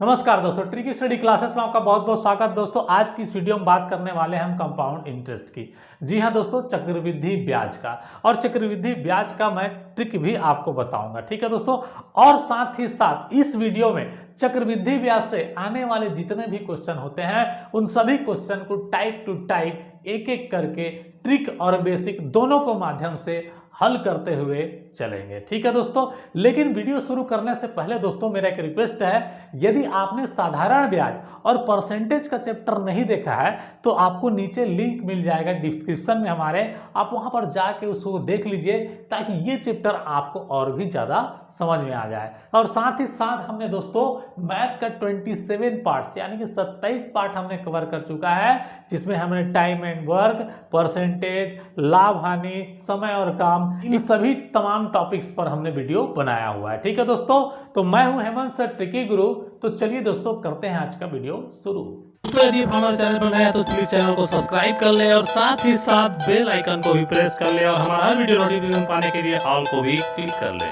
नमस्कार दोस्तों, tricky study classes में आपका बहुत बहुत स्वागत। दोस्तों आज की इस वीडियो में बात करने वाले हैं हम कंपाउंड इंटरेस्ट की। जी हां दोस्तों, चक्रवृद्धि ब्याज का। और चक्रवृद्धि ब्याज का मैं ट्रिक भी आपको बताऊंगा, ठीक है दोस्तों। और साथ ही साथ इस वीडियो में चक्रवृद्धि ब्याज से आने वाले जितने भी क्वेश्चन होते हैं उन सभी क्वेश्चन को टाइप टू टाइप एक एक करके ट्रिक और बेसिक दोनों को माध्यम से हल करते हुए चलेंगे, ठीक है दोस्तों। लेकिन वीडियो शुरू करने से पहले दोस्तों मेरा एक रिक्वेस्ट है, यदि आपने साधारण ब्याज और परसेंटेज का चैप्टर नहीं देखा है तो आपको नीचे लिंक मिल जाएगा डिस्क्रिप्शन में हमारे, आप वहां पर जाके उसको देख लीजिए ताकि ये चैप्टर आपको और भी ज्यादा समझ में आ जाए। और साथ ही साथ हमने दोस्तों मैथ का 27 पार्ट्स यानी कि 27 पार्ट हमने कवर कर चुका है, जिसमें हमने टाइम एंड वर्क, परसेंटेज, लाभ हानि, समय और काम, इन सभी तमाम टॉपिक्स पर हमने वीडियो बनाया हुआ है, ठीक है दोस्तों। तो मैं हूं हेमंत सर ट्रिकी गुरु। तो चलिए दोस्तों करते हैं आज का वीडियो शुरू। दोस्तों यदि हमारे चैनल पर नया है तो प्लीज चैनल को सब्सक्राइब कर ले और साथ ही साथ बेल आइकन को भी प्रेस कर ले और हमारा हर वीडियो नोटिफिकेशन पाने के लिए ऑल को भी क्लिक कर ले।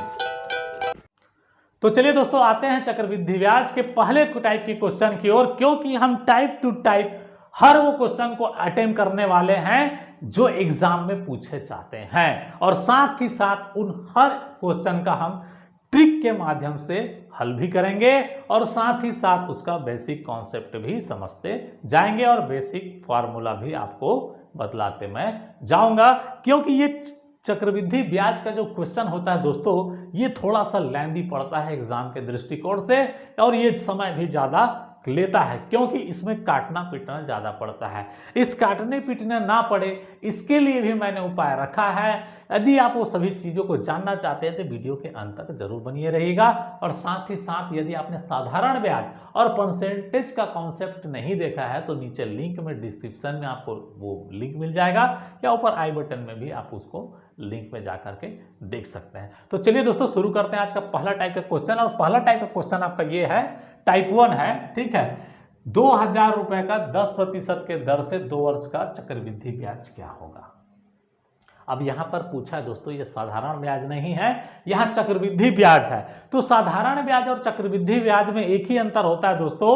तो चलिए दोस्तों आते हैं चक्रवृद्धि ब्याज के पहले टाइप के क्वेश्चन की ओर, क्योंकि हम टाइप टू टाइप हर वो क्वेश्चन को अटेम्प्ट करने वाले हैं जो एग्जाम में पूछे जाते हैं, और साथ ही साथ उन हर क्वेश्चन का हम ट्रिक के माध्यम से हल भी करेंगे और साथ ही साथ उसका बेसिक कॉन्सेप्ट भी समझते जाएंगे और बेसिक फार्मूला भी आपको बतलाते मैं जाऊंगा। क्योंकि ये चक्रवृद्धि ब्याज का जो क्वेश्चन होता है दोस्तों, ये थोड़ा सा लेंदी पड़ता है एग्जाम के दृष्टिकोण से, और ये समय भी ज्यादा लेता है क्योंकि इसमें काटना पीटना ज्यादा पड़ता है। इस काटने पीटने ना पड़े इसके लिए भी मैंने उपाय रखा है। यदि आप वो सभी चीजों को जानना चाहते हैं तो वीडियो के अंत तक जरूर बनिए रहिएगा। और साथ ही साथ यदि आपने साधारण ब्याज और परसेंटेज का कॉन्सेप्ट नहीं देखा है तो नीचे लिंक में डिस्क्रिप्शन में आपको वो लिंक मिल जाएगा, या ऊपर आई बटन में भी आप उसको लिंक में जाकर के देख सकते हैं। तो चलिए दोस्तों शुरू करते हैं आज का पहला टाइप का क्वेश्चन। और पहला टाइप का क्वेश्चन आपका ये है, टाइप 1 है, ठीक है। 2000 रुपए का 10% के दर से 2 वर्ष का चक्रवृद्धि ब्याज क्या होगा। अब यहां पर पूछा है दोस्तों, ये साधारण ब्याज नहीं है, यहां चक्रवृद्धि ब्याज है। तो साधारण ब्याज और चक्रवृद्धि ब्याज में एक ही अंतर होता है दोस्तों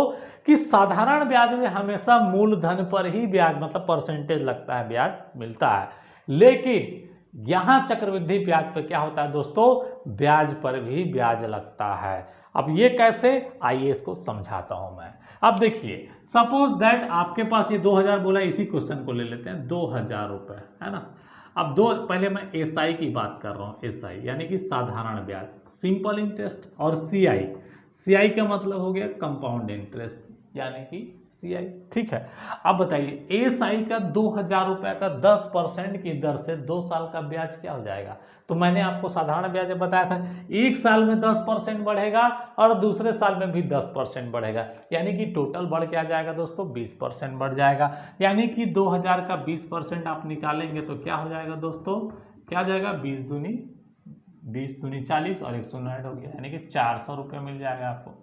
कि साधारण ब्याज में हमेशा मूलधन पर ही ब्याज मतलब परसेंटेज लगता है, ब्याज मिलता है। लेकिन यहां चक्रवृद्धि ब्याज पर क्या होता है दोस्तों, ब्याज पर भी ब्याज लगता है। अब ये कैसे, आइए इसको समझाता हूं मैं। अब देखिए, सपोज दैट आपके पास ये 2000 बोला, इसी क्वेश्चन को ले लेते हैं, 2000 रुपए है ना। अब पहले मैं एसआई की बात कर रहा हूं, एसआई यानी कि साधारण ब्याज, सिंपल इंटरेस्ट, और सीआई, सीआई का मतलब हो गया कंपाउंड इंटरेस्ट यानी कि सीआई, ठीक है। अब बताइए एसआई का 2000 रुपए का 10% की दर से 2 साल का ब्याज क्या हो जाएगा। तो मैंने आपको साधारण ब्याज बताया था, एक साल में 10% बढ़ेगा और दूसरे साल में भी 10% बढ़ेगा, यानी कि टोटल बढ़ क्या जाएगा दोस्तों, 20% बढ़ जाएगा। यानी कि 2000 का 20% आप निकालेंगे तो क्या हो जाएगा दोस्तों, क्या हो जाएगा, 20 दूनी 40 और 1 शून्य ऐड हो गया, यानी कि 400 रुपये मिल जाएगा आपको।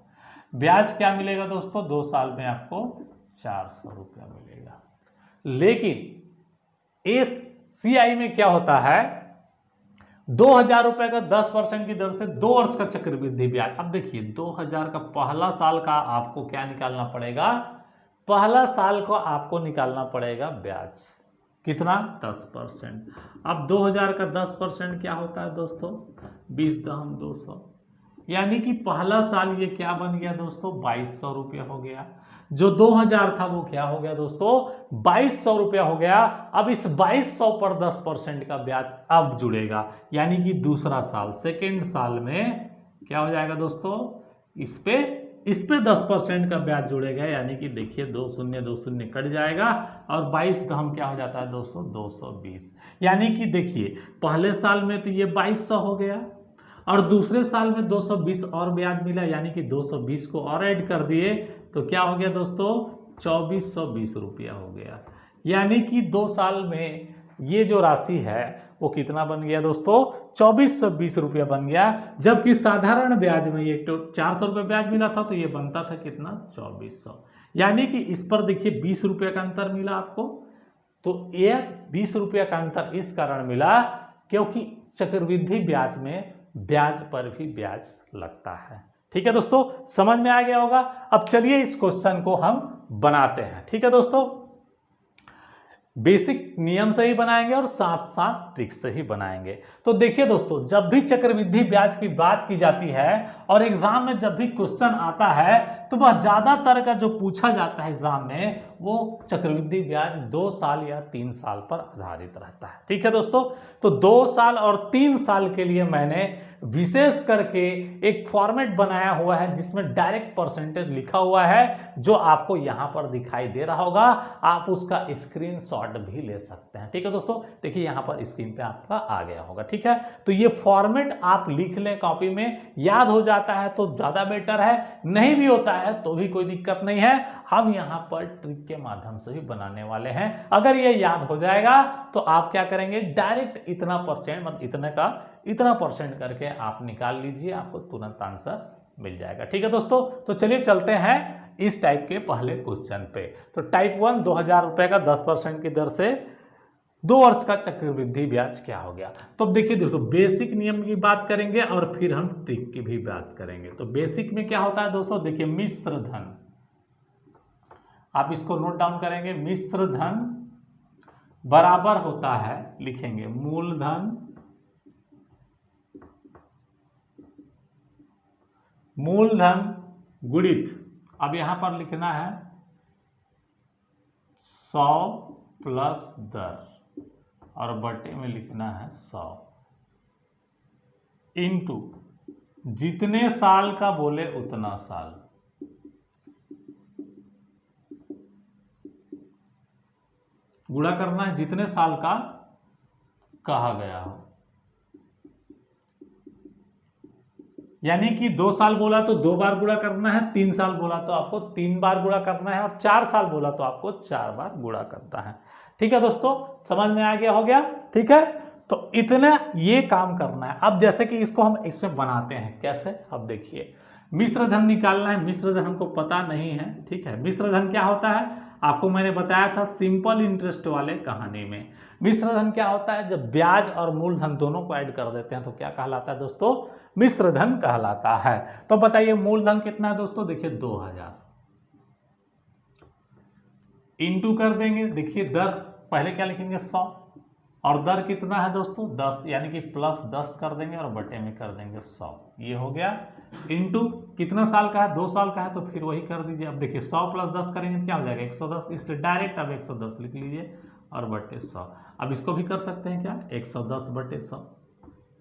ब्याज क्या मिलेगा दोस्तों, 2 साल में आपको 400 रुपया मिलेगा। लेकिन इस सीआई में क्या होता है, 2000 रुपए का 10% की दर से 2 वर्ष का चक्रवृद्धि ब्याज। अब देखिए 2000 का पहला साल का आपको क्या निकालना पड़ेगा, पहला साल को आपको निकालना पड़ेगा ब्याज, कितना, 10%। अब 2000 का 10% क्या होता है दोस्तों, 20 दहम 200, यानी कि पहला साल ये क्या बन गया दोस्तों, 2200 रुपया हो गया। जो 2000 था वो क्या हो गया दोस्तों, 2200 रुपया हो गया। अब इस 2200 पर 10% का ब्याज अब जुड़ेगा, यानी कि दूसरा साल, सेकेंड साल में क्या हो जाएगा दोस्तों, इस पे 10% का ब्याज जुड़ेगा, यानी कि देखिए 2 शून्य कट जाएगा और 22 दहम क्या हो जाता है दोस्तों, 220। यानी कि देखिए पहले साल में तो ये 2200 हो गया और दूसरे साल में 220 और ब्याज मिला, यानी कि 220 को और ऐड कर दिए तो क्या हो गया दोस्तों, 2420 रुपया हो गया। यानी कि 2 साल में ये जो राशि है वो कितना बन गया दोस्तों, 2420 रुपया बन गया। जबकि साधारण ब्याज में ये 400 रुपये ब्याज मिला था तो ये बनता था कितना, 2400। यानी कि इस पर देखिए 20 रुपये का अंतर मिला आपको। तो ये 20 रुपये का अंतर इस कारण मिला क्योंकि चक्रवृद्धि ब्याज में ब्याज पर भी ब्याज लगता है, ठीक है दोस्तों, समझ में आ गया होगा। अब चलिए इस क्वेश्चन को हम बनाते हैं। ठीक है दोस्तों, बेसिक नियम से ही बनाएंगे और साथ साथ ट्रिक से ही बनाएंगे। तो देखिए दोस्तों, जब भी चक्रवृद्धि ब्याज की बात की जाती है और एग्जाम में जब भी क्वेश्चन आता है तो वह ज्यादातर का जो पूछा जाता है एग्जाम में वो चक्रवृद्धि ब्याज 2 साल या 3 साल पर आधारित रहता है। ठीक है दोस्तों, तो 2 साल और 3 साल के लिए मैंने विशेष करके एक फॉर्मेट बनाया हुआ है जिसमें डायरेक्ट परसेंटेज लिखा हुआ है, जो आपको यहां पर दिखाई दे रहा होगा। आप उसका स्क्रीनशॉट भी ले सकते हैं। ठीक है दोस्तों, देखिए यहां पर स्क्रीन पे आपका आ गया होगा। ठीक है, तो ये फॉर्मेट आप लिख लें कॉपी में, याद हो जाता है तो ज्यादा बेटर है, नहीं भी होता है तो भी कोई दिक्कत नहीं है। हम यहां पर ट्रिक के माध्यम से भी बनाने वाले हैं। अगर ये याद हो जाएगा तो आप क्या करेंगे, डायरेक्ट इतना परसेंट मतलब इतने का इतना परसेंट करके आप निकाल लीजिए, आपको तुरंत आंसर मिल जाएगा। ठीक है दोस्तों, तो चलिए चलते हैं इस टाइप के पहले क्वेश्चन पे। तो टाइप 1 2000 रुपए का 10% की दर से 2 वर्ष का चक्रवृद्धि ब्याज क्या हो गया। तो अब देखिए दोस्तों, बेसिक नियम की बात करेंगे और फिर हम ट्रिक की भी बात करेंगे। तो बेसिक में क्या होता है दोस्तों, देखिए मिश्र धन, आप इसको नोट डाउन करेंगे। मिश्र धन बराबर होता है, लिखेंगे मूलधन गुणित, अब यहां पर लिखना है 100 प्लस दर और बटे में लिखना है 100 इंटू जितने साल का बोले उतना साल। गुणा करना है जितने साल का कहा गया हो, यानी कि 2 साल बोला तो 2 बार गुणा करना है, 3 साल बोला तो आपको 3 बार गुणा करना है और 4 साल बोला तो आपको 4 बार गुणा करना है। ठीक है दोस्तों, समझ में आ गया हो गया। ठीक है, तो इतना ये काम करना है। अब जैसे कि इसको हम इसमें बनाते हैं कैसे, अब देखिए मिश्र धन निकालना है। मिश्र धन हमको पता नहीं है। ठीक है, मिश्र धन क्या होता है आपको मैंने बताया था सिंपल इंटरेस्ट वाले कहानी में। मिश्र धन क्या होता है, जब ब्याज और मूलधन दोनों को ऐड कर देते हैं तो क्या कहलाता है दोस्तों, मिश्र धन कहलाता है। तो बताइए मूलधन कितना है दोस्तों, देखिए 2000 इंटू कर देंगे, देखिए दर पहले क्या लिखेंगे 100 और दर कितना है दोस्तों 10, यानी कि प्लस 10 कर देंगे और बटे में कर देंगे 100, ये हो गया। इंटू कितना साल का है, 2 साल का है तो फिर वही कर दीजिए। अब देखिए 100 प्लस 10 करेंगे तो क्या हो जाएगा 110, इसलिए डायरेक्ट अब 110 लिख लीजिए और बटे 100। अब इसको भी कर सकते हैं क्या 110 बटे 100,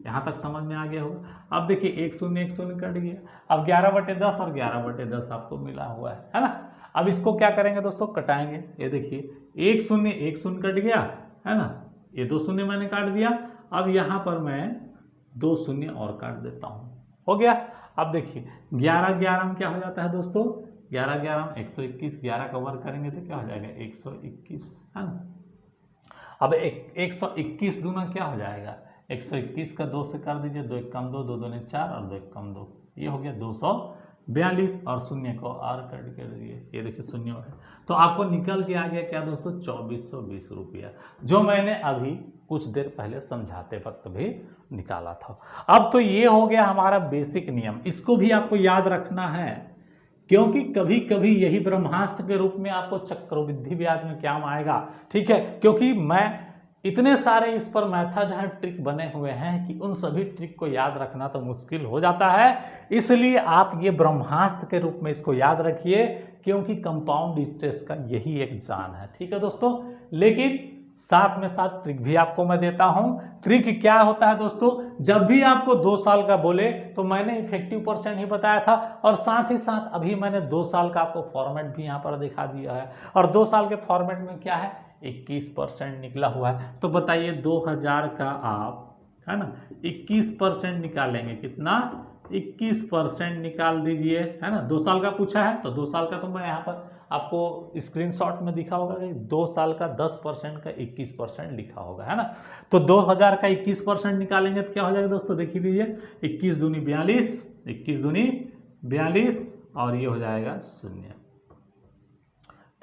यहाँ तक समझ में आ गया होगा। अब देखिए 1 शून्य कट गया, अब 11 बटे 10 और 11 बटे 10 आपको मिला हुआ है ना। अब इसको क्या करेंगे दोस्तों, कटाएंगे। ये देखिए 1 शून्य कट गया है ना, ये 2 शून्य मैंने काट दिया। अब यहाँ पर मैं 2 शून्य और काट देता हूँ, हो गया। अब देखिए 11 में क्या हो जाता है दोस्तों, 11 में 121, 11 का वर्ग करेंगे तो क्या हो जाएगा 121 है ना। अब 121 दूना क्या हो जाएगा 121 का 2 से कर दीजिए, 2 1 कम 2, 2 दूने 4 और 2 1 कम 2, ये हो गया 242 और शून्य को और कट कर दिए, ये देखिए शून्य है। तो आपको निकल के आ गया क्या दोस्तों 2420 रुपया, जो मैंने अभी कुछ देर पहले समझाते वक्त भी निकाला था। अब तो ये हो गया हमारा बेसिक नियम, इसको भी आपको याद रखना है क्योंकि कभी कभी यही ब्रह्मास्त्र के रूप में आपको चक्रवृद्धि ब्याज में काम आएगा। ठीक है, क्योंकि मैं इतने सारे इस पर मेथड है, ट्रिक बने हुए हैं कि उन सभी ट्रिक को याद रखना तो मुश्किल हो जाता है। इसलिए आप ये ब्रह्मास्त्र के रूप में इसको याद रखिए क्योंकि कंपाउंड इंटरेस्ट का यही एक जान है। ठीक है दोस्तों, लेकिन साथ में साथ ट्रिक भी आपको मैं देता हूं। ट्रिक क्या होता है दोस्तों, जब भी आपको 2 साल का बोले तो मैंने इफेक्टिव परसेंट ही बताया था और साथ ही साथ अभी मैंने 2 साल का आपको फॉर्मेट भी यहां पर दिखा दिया है और 2 साल के फॉर्मेट में क्या है 21% निकला हुआ है। तो बताइए 2000 का आप है ना 21% निकालेंगे, कितना 21% निकाल दीजिए है ना। 2 साल का पूछा है तो 2 साल का तो मैं यहाँ पर आपको स्क्रीनशॉट में दिखा होगा कि 2 साल का 10% का 21% लिखा होगा है ना। तो 2000 का 21% निकालेंगे तो क्या हो जाएगा दोस्तों, देखिए लीजिए 21 दूनी 42, 21 दूनी 42 और ये हो जाएगा 0।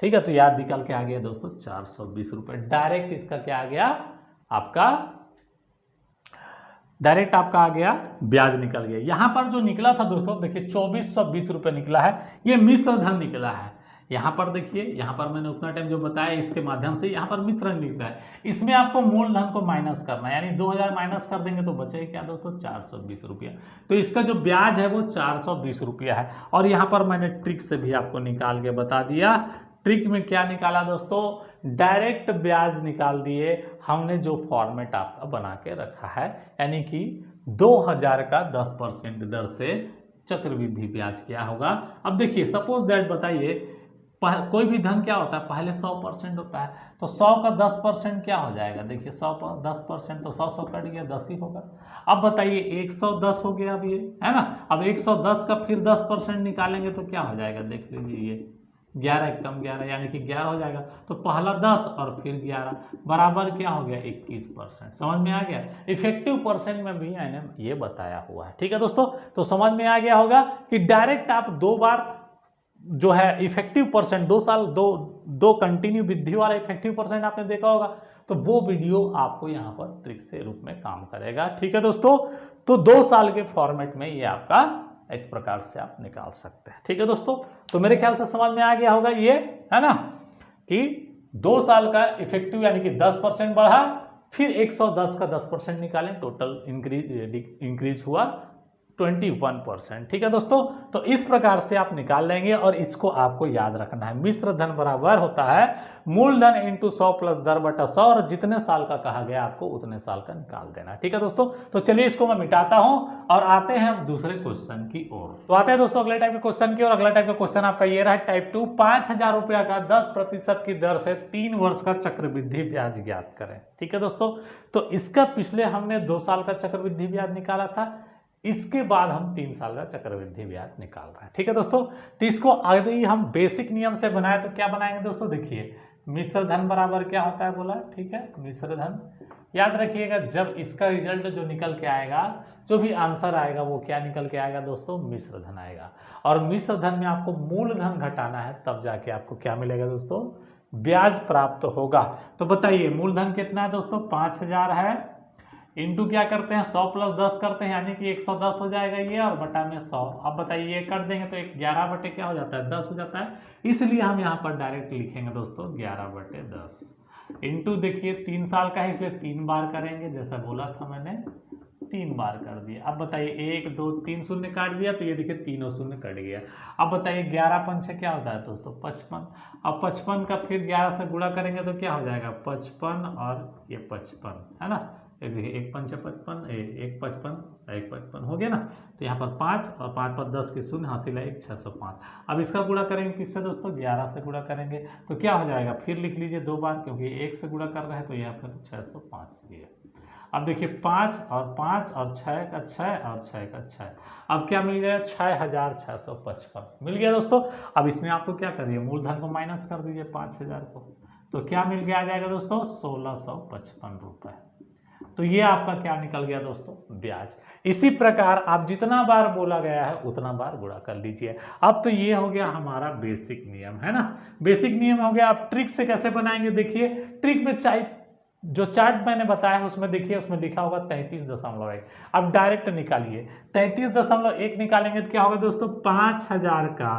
ठीक है, तो याद निकल के आ गया दोस्तों 420 रुपए। डायरेक्ट इसका क्या आ गया आपका डायरेक्ट आपका आ गया ब्याज निकल गया। यहाँ पर जो निकला था दोस्तों देखिए 2420 रुपये निकला है, ये मिश्र धन निकला है। यहाँ पर देखिए, यहाँ पर मैंने उतना टाइम जो बताया इसके माध्यम से यहाँ पर मिश्र धन निकला है। इसमें आपको मूलधन को माइनस करना है, यानी 2000 माइनस कर देंगे तो बचेगा क्या दोस्तों 420 रुपया। तो इसका जो ब्याज है वो 420 रुपया है। और यहाँ पर मैंने ट्रिक से भी आपको निकाल के बता दिया। ट्रिक में क्या निकाला दोस्तों, डायरेक्ट ब्याज निकाल दिए हमने, जो फॉर्मेट आपका बना के रखा है, यानी कि 2000 का 10% दर से चक्रवृद्धि ब्याज क्या होगा। अब देखिए सपोज दैट बताइए कोई भी धन क्या होता है पहले 100% होता है, तो 100 का 10% क्या हो जाएगा, देखिए 100 पर 10% तो 100 कट गया 10 ही होगा। अब बताइए 110 हो गया अब ये, है ना। अब 110 का फिर 10% निकालेंगे तो क्या हो जाएगा, देख लीजिए ये 11 कम 11 यानी कि 11 हो जाएगा। तो पहला 10 और फिर 11 बराबर क्या हो गया 21%। समझ में आ गया। इफेक्टिव परसेंट में भी मैंने ये बताया हुआ है, ठीक है दोस्तों। तो समझ में आ गया होगा कि डायरेक्ट आप 2 बार जो है इफेक्टिव परसेंट 2 साल दो कंटिन्यू वृद्धि वाला इफेक्टिव परसेंट आपने देखा होगा, तो वो वीडियो आपको यहाँ पर ट्रिक से रूप में काम करेगा, ठीक है दोस्तों। तो 2 साल के फॉर्मेट में ये आपका इस प्रकार से आप निकाल सकते हैं, ठीक है दोस्तों। तो मेरे ख्याल से समझ में आ गया होगा ये, है ना, कि 2 साल का इफेक्टिव यानी कि 10% बढ़ा, फिर 110 का 10% निकालें, टोटल इंक्रीज हुआ 21%, ठीक है दोस्तों। तो इस प्रकार से आप निकाल लेंगे और इसको आपको याद रखना है। मिश्र धन बराबर होता है मूलधन इंटू 100 प्लस दर बटा 100, और जितने साल का कहा गया आपको उतने साल का निकाल देना, ठीक है दोस्तों। तो चलिए इसको मैं मिटाता हूं और आते हैं हम दूसरे क्वेश्चन की ओर। तो आते हैं दोस्तों अगले टाइप के क्वेश्चन की ओर। अगला टाइप का क्वेश्चन आपका ये रहा, टाइप 2, 5000 रुपया का 10% की दर से 3 वर्ष का चक्रवृद्धि ब्याज ज्ञात करें, ठीक है दोस्तों। तो इसका पिछले हमने 2 साल का चक्रवृद्धि ब्याज निकाला था, इसके बाद हम 3 साल का चक्रवृद्धि ब्याज निकाल रहे हैं, ठीक है दोस्तों। तो इसको अगर हम बेसिक नियम से बनाए तो क्या बनाएंगे दोस्तों, देखिए मिश्र धन बराबर क्या होता है बोला, ठीक है, मिश्र धन याद रखिएगा। जब इसका रिजल्ट जो निकल के आएगा, जो भी आंसर आएगा वो क्या निकल के आएगा दोस्तों, मिश्र धन आएगा। और मिश्र धन में आपको मूलधन घटाना है, तब जाके आपको क्या मिलेगा दोस्तों, ब्याज प्राप्त होगा। तो बताइए मूलधन कितना है दोस्तों, 5000 है, इंटू क्या करते हैं 100 प्लस 10 करते हैं, यानी कि 110 हो जाएगा ये, और बटा में 100। अब बताइए ये कर देंगे तो 11 बटे क्या हो जाता है 10 हो जाता है, इसलिए हम यहाँ पर डायरेक्ट लिखेंगे दोस्तों 11 बटे 10। इंटू देखिए 3 साल का है इसलिए 3 बार करेंगे, जैसा बोला था मैंने 3 बार कर दिया। अब बताइए 1 2 3 शून्य काट दिया, तो ये देखिए तीनों शून्य कट गया। अब बताइए 11 पंचे क्या होता है दोस्तों 55। अब 55 का फिर 11 से गुणा करेंगे तो क्या हो जाएगा 55 और ये 55, है ना। देखिए 1 पंचे 55, 1 55, 1 55 हो गया ना। तो यहाँ पर 5 और 5 पर 10 की शून्य हासिल है 1 605। अब इसका गुणा करेंगे किससे दोस्तों 11 से गुणा करेंगे तो क्या हो जाएगा, फिर लिख लीजिए 2 बार, क्योंकि 1 से गुणा कर रहे हैं तो यहाँ पर 605 ये। अब देखिए 5 और 6 का 6 और 6 का 6, अब क्या मिल गया 6655 मिल गया दोस्तों। अब इसमें आपको क्या करिए मूलधन को माइनस कर दीजिए 5000 को, तो क्या मिल के आ जाएगा दोस्तों 1655 रुपये। तो ये आपका क्या निकल गया दोस्तों ब्याज। इसी प्रकार आप जितना बार बोला गया है उतना बार गुणा कर लीजिए। अब तो ये हो गया हमारा बेसिक नियम, है ना, बेसिक नियम हो गया। आप ट्रिक से कैसे बनाएंगे, देखिए ट्रिक में जो चार्ट मैंने बताया उसमें देखिए, उसमें लिखा होगा 33.1। अब डायरेक्ट निकालिए 33.1 निकालेंगे तो क्या होगा दोस्तों 5000 का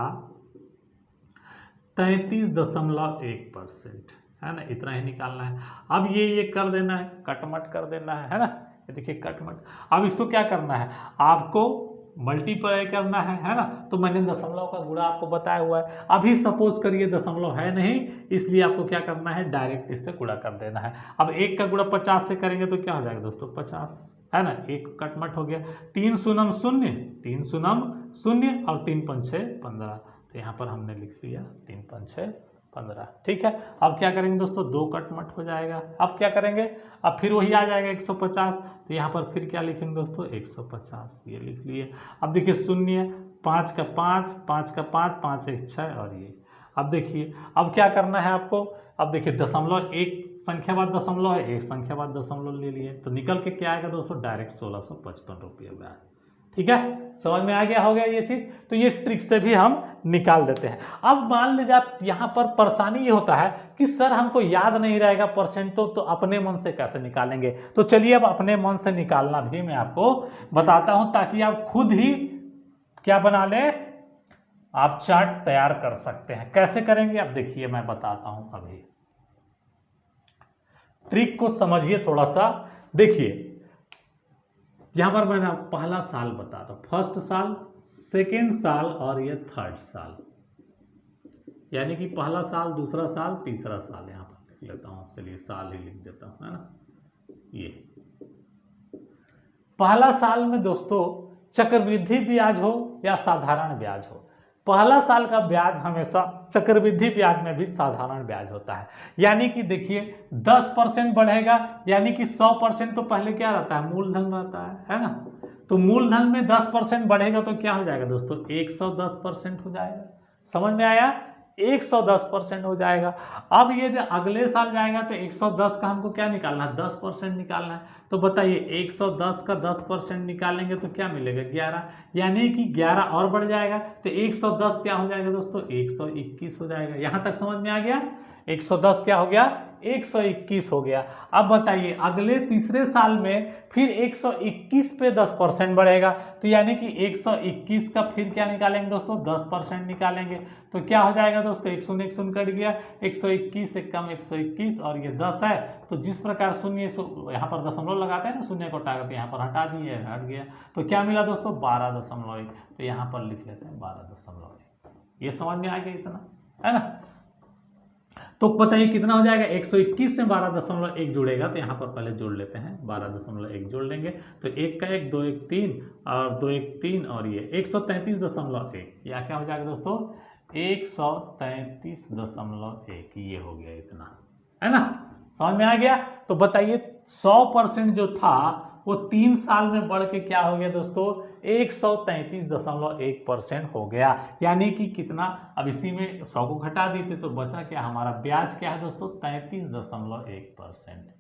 33.1%, है ना, इतना ही निकालना है। अब ये कर देना है, कटमट कर देना है ना, ये देखिए कटमट। अब इसको क्या करना है, आपको मल्टीप्लाई करना है ना। तो मैंने दशमलव का गुणा आपको बताया हुआ है। अभी सपोज करिए दशमलव है नहीं, इसलिए आपको क्या करना है डायरेक्ट इससे गुणा कर देना है। अब 1 का गुणा 50 से करेंगे तो क्या हो जाएगा दोस्तों 50, है ना, 1 कटमट हो गया। 3 शून्यम 0, 3 शून्यम 0 और 3 पंचे 15, तो यहाँ पर हमने लिख लिया 3 पंचे 15, ठीक है। अब क्या करेंगे दोस्तों 2 कटमट हो जाएगा। अब क्या करेंगे, अब फिर वही आ जाएगा 150, तो यहाँ पर फिर क्या लिखेंगे दोस्तों 150, ये लिख लिए। अब देखिए 0, 5 का 5, 5 का 5, 5 1 6 और ये। अब देखिए अब क्या करना है आपको, अब देखिए दशमलव एक संख्या बाद दशमलव है, एक संख्या बाद दशमलव ले लिए, तो निकल के क्या आएगा दोस्तों डायरेक्ट 1655 रुपये ब्याज। ठीक है, समझ में आ गया होगा ये चीज। तो ये ट्रिक से भी हम निकाल देते हैं। अब मान लीजिए आप यहाँ पर परेशानी ये होता है कि सर हमको याद नहीं रहेगा परसेंट, तो अपने मन से कैसे निकालेंगे। तो चलिए अब अपने मन से निकालना भी मैं आपको बताता हूं, ताकि आप खुद ही क्या बना ले, आप चार्ट तैयार कर सकते हैं। कैसे करेंगे अब देखिए मैं बताता हूं। अभी ट्रिक को समझिए थोड़ा सा। देखिए यहां पर मैंने पहला साल बता रहा हूं, फर्स्ट साल, सेकेंड साल और ये थर्ड साल, यानी कि पहला साल, दूसरा साल, तीसरा साल। यहां पर लिख लेता हूं, चलिए साल ही लिख देता हूं, है ना। ये पहला साल में दोस्तों चक्रवृद्धि ब्याज हो या साधारण ब्याज हो, पहला साल का ब्याज हमेशा चक्रवृद्धि ब्याज में भी साधारण ब्याज होता है। यानी कि देखिए 10% बढ़ेगा, यानी कि 100% तो पहले क्या रहता है, मूलधन रहता है ना। तो मूलधन में 10% बढ़ेगा तो क्या हो जाएगा दोस्तों, 110% हो जाएगा। समझ में आया, 110% हो जाएगा। अब ये जो अगले साल जाएगा तो 110 का हमको क्या निकालना है, 10% निकालना है। तो बताइए 110 का 10% निकालेंगे तो क्या मिलेगा, 11, यानी कि 11 और बढ़ जाएगा। तो 110 क्या हो जाएगा दोस्तों, 121 हो जाएगा। यहां तक समझ में आ गया। 110 क्या हो गया, 121 हो गया। अब बताइए अगले तीसरे साल में फिर 121 पे 10% बढ़ेगा, तो यानी कि 121 का फिर क्या निकालेंगे दोस्तों, 10% निकालेंगे। तो क्या हो जाएगा दोस्तों, 1 शून्य 1 शून्य कट गया, 121 से कम 121 और ये 10 है। तो जिस प्रकार शून्य यहाँ पर दशमलव लगाते हैं ना, शून्य को हटाकर, यहाँ पर हटा दिए, हट गया। तो क्या मिला दोस्तों, 12.1। तो यहाँ पर लिख लेते हैं 12.1। ये समझ में आ गया इतना, है ना। तो बताइए कितना हो जाएगा, 121 से 12.1 जुड़ेगा। तो यहाँ पर पहले जोड़ लेते हैं, 12.1 जोड़ लेंगे तो 1 का 1, 2 1 3 और 2 1 3 और ये 133.1, या क्या हो जाएगा दोस्तों, 133.1। ये हो गया इतना, है ना, समझ में आ गया। तो बताइए 100% जो था वो 3 साल में बढ़ के क्या हो गया दोस्तों, 133.1% हो गया। यानी कि कितना, अब इसी में 100 को घटा देते तो बचा क्या, हमारा ब्याज क्या है दोस्तों, 33.1%।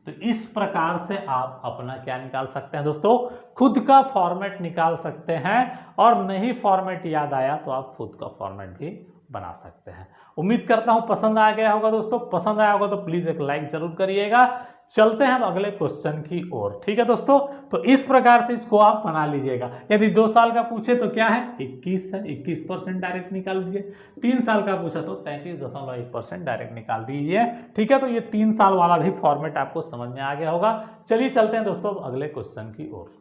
तो इस प्रकार से आप अपना क्या निकाल सकते हैं दोस्तों, खुद का फॉर्मेट निकाल सकते हैं। और नहीं फॉर्मेट याद आया तो आप खुद का फॉर्मेट भी बना सकते हैं। उम्मीद करता हूं पसंद आ गया होगा दोस्तों। पसंद आया होगा तो प्लीज एक लाइक जरूर करिएगा। चलते हैं अब अगले क्वेश्चन की ओर, ठीक है दोस्तों। तो इस प्रकार से इसको आप बना लीजिएगा। यदि 2 साल का पूछे तो क्या है, 21 है, 21% डायरेक्ट निकाल दीजिए। 3 साल का पूछा तो 33.1% डायरेक्ट निकाल दीजिए, ठीक है। तो ये 3 साल वाला भी फॉर्मेट आपको समझ में आ गया होगा। चलिए चलते हैं दोस्तों अगले क्वेश्चन की ओर।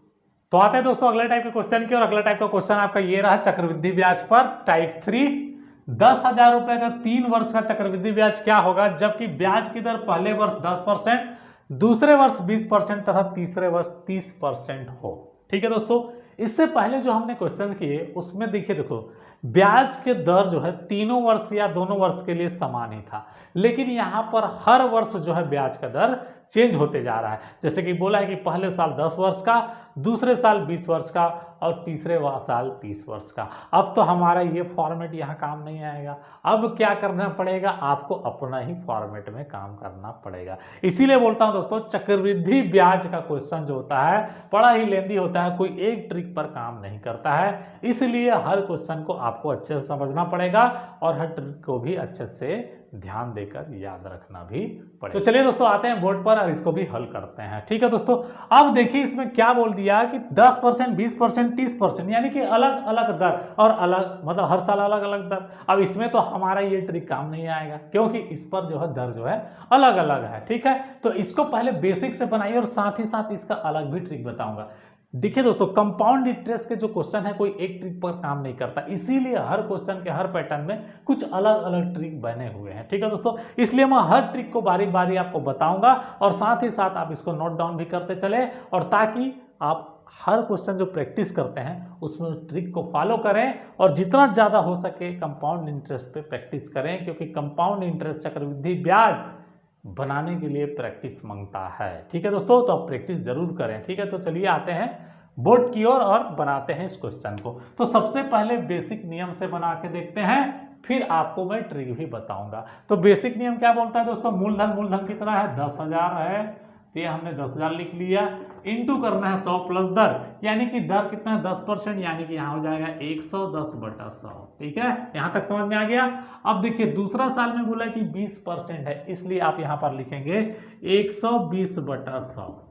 तो आते हैं दोस्तों अगले टाइप के क्वेश्चन की ओर। अगला टाइप का क्वेश्चन आपका ये रहा, चक्रवृद्धि ब्याज पर टाइप 3। 10,000 रुपए का 3 वर्ष का चक्रवृद्धि ब्याज क्या होगा, जबकि ब्याज की दर पहले वर्ष 10%, दूसरे वर्ष 20% तथा तीसरे वर्ष 30% हो। ठीक है दोस्तों, इससे पहले जो हमने क्वेश्चन किए उसमें देखिए, देखो ब्याज के दर जो है तीनों वर्ष या दोनों वर्ष के लिए समान ही था, लेकिन यहाँ पर हर वर्ष जो है ब्याज का दर चेंज होते जा रहा है। जैसे कि बोला है कि पहले साल 10 वर्ष का, दूसरे साल 20 वर्ष का और तीसरे साल 30 वर्ष का। अब तो हमारा ये फॉर्मेट यहाँ काम नहीं आएगा। अब क्या करना पड़ेगा, आपको अपना ही फॉर्मेट में काम करना पड़ेगा। इसीलिए बोलता हूँ दोस्तों, चक्रवृद्धि ब्याज का क्वेश्चन जो होता है बड़ा ही लेंदी होता है, कोई एक ट्रिक पर काम नहीं करता है। इसलिए हर क्वेश्चन को आपको अच्छे से समझना पड़ेगा और हर ट्रिक को भी अच्छे से ध्यान देकर याद रखना भी पड़ेगा। तो चलिए दोस्तों आते हैं बोर्ड पर और इसको भी हल करते हैं। ठीक है दोस्तों, अब देखिए इसमें क्या बोल दिया कि 10%, 20%, 30%, यानी कि अलग अलग दर और अलग, मतलब हर साल अलग अलग दर। अब इसमें तो हमारा ये ट्रिक काम नहीं आएगा, क्योंकि इस पर जो है दर जो है अलग अलग है। ठीक है, तो इसको पहले बेसिक से बनाइए और साथ ही साथ इसका अलग भी ट्रिक बताऊंगा। देखिए दोस्तों, कंपाउंड इंटरेस्ट के जो क्वेश्चन है कोई एक ट्रिक पर काम नहीं करता, इसीलिए हर क्वेश्चन के हर पैटर्न में कुछ अलग अलग ट्रिक बने हुए हैं। ठीक है दोस्तों, इसलिए मैं हर ट्रिक को बारी बारी आपको बताऊंगा और साथ ही साथ आप इसको नोट डाउन भी करते चले, और ताकि आप हर क्वेश्चन जो प्रैक्टिस करते हैं उसमें ट्रिक को फॉलो करें और जितना ज़्यादा हो सके कंपाउंड इंटरेस्ट पे प्रैक्टिस करें, क्योंकि कंपाउंड इंटरेस्ट चक्रवृद्धि ब्याज बनाने के लिए प्रैक्टिस मांगता है। ठीक है दोस्तों, तो आप प्रैक्टिस जरूर करें। ठीक है, तो चलिए आते हैं बोर्ड की ओर और बनाते हैं इस क्वेश्चन को। तो सबसे पहले बेसिक नियम से बना के देखते हैं, फिर आपको मैं ट्रिक भी बताऊंगा। तो बेसिक नियम क्या बोलता है दोस्तों, मूलधन कितना है, 10,000 है, तो ये हमने 10,000 लिख लिया। इंटू करना है 100 प्लस दर, यानी कि दर कितना है 10%, यानी कि यहाँ हो जाएगा 110/100। ठीक है, यहाँ तक समझ में आ गया। अब देखिए दूसरा साल में बोला कि 20% है, इसलिए आप यहाँ पर लिखेंगे 120/100।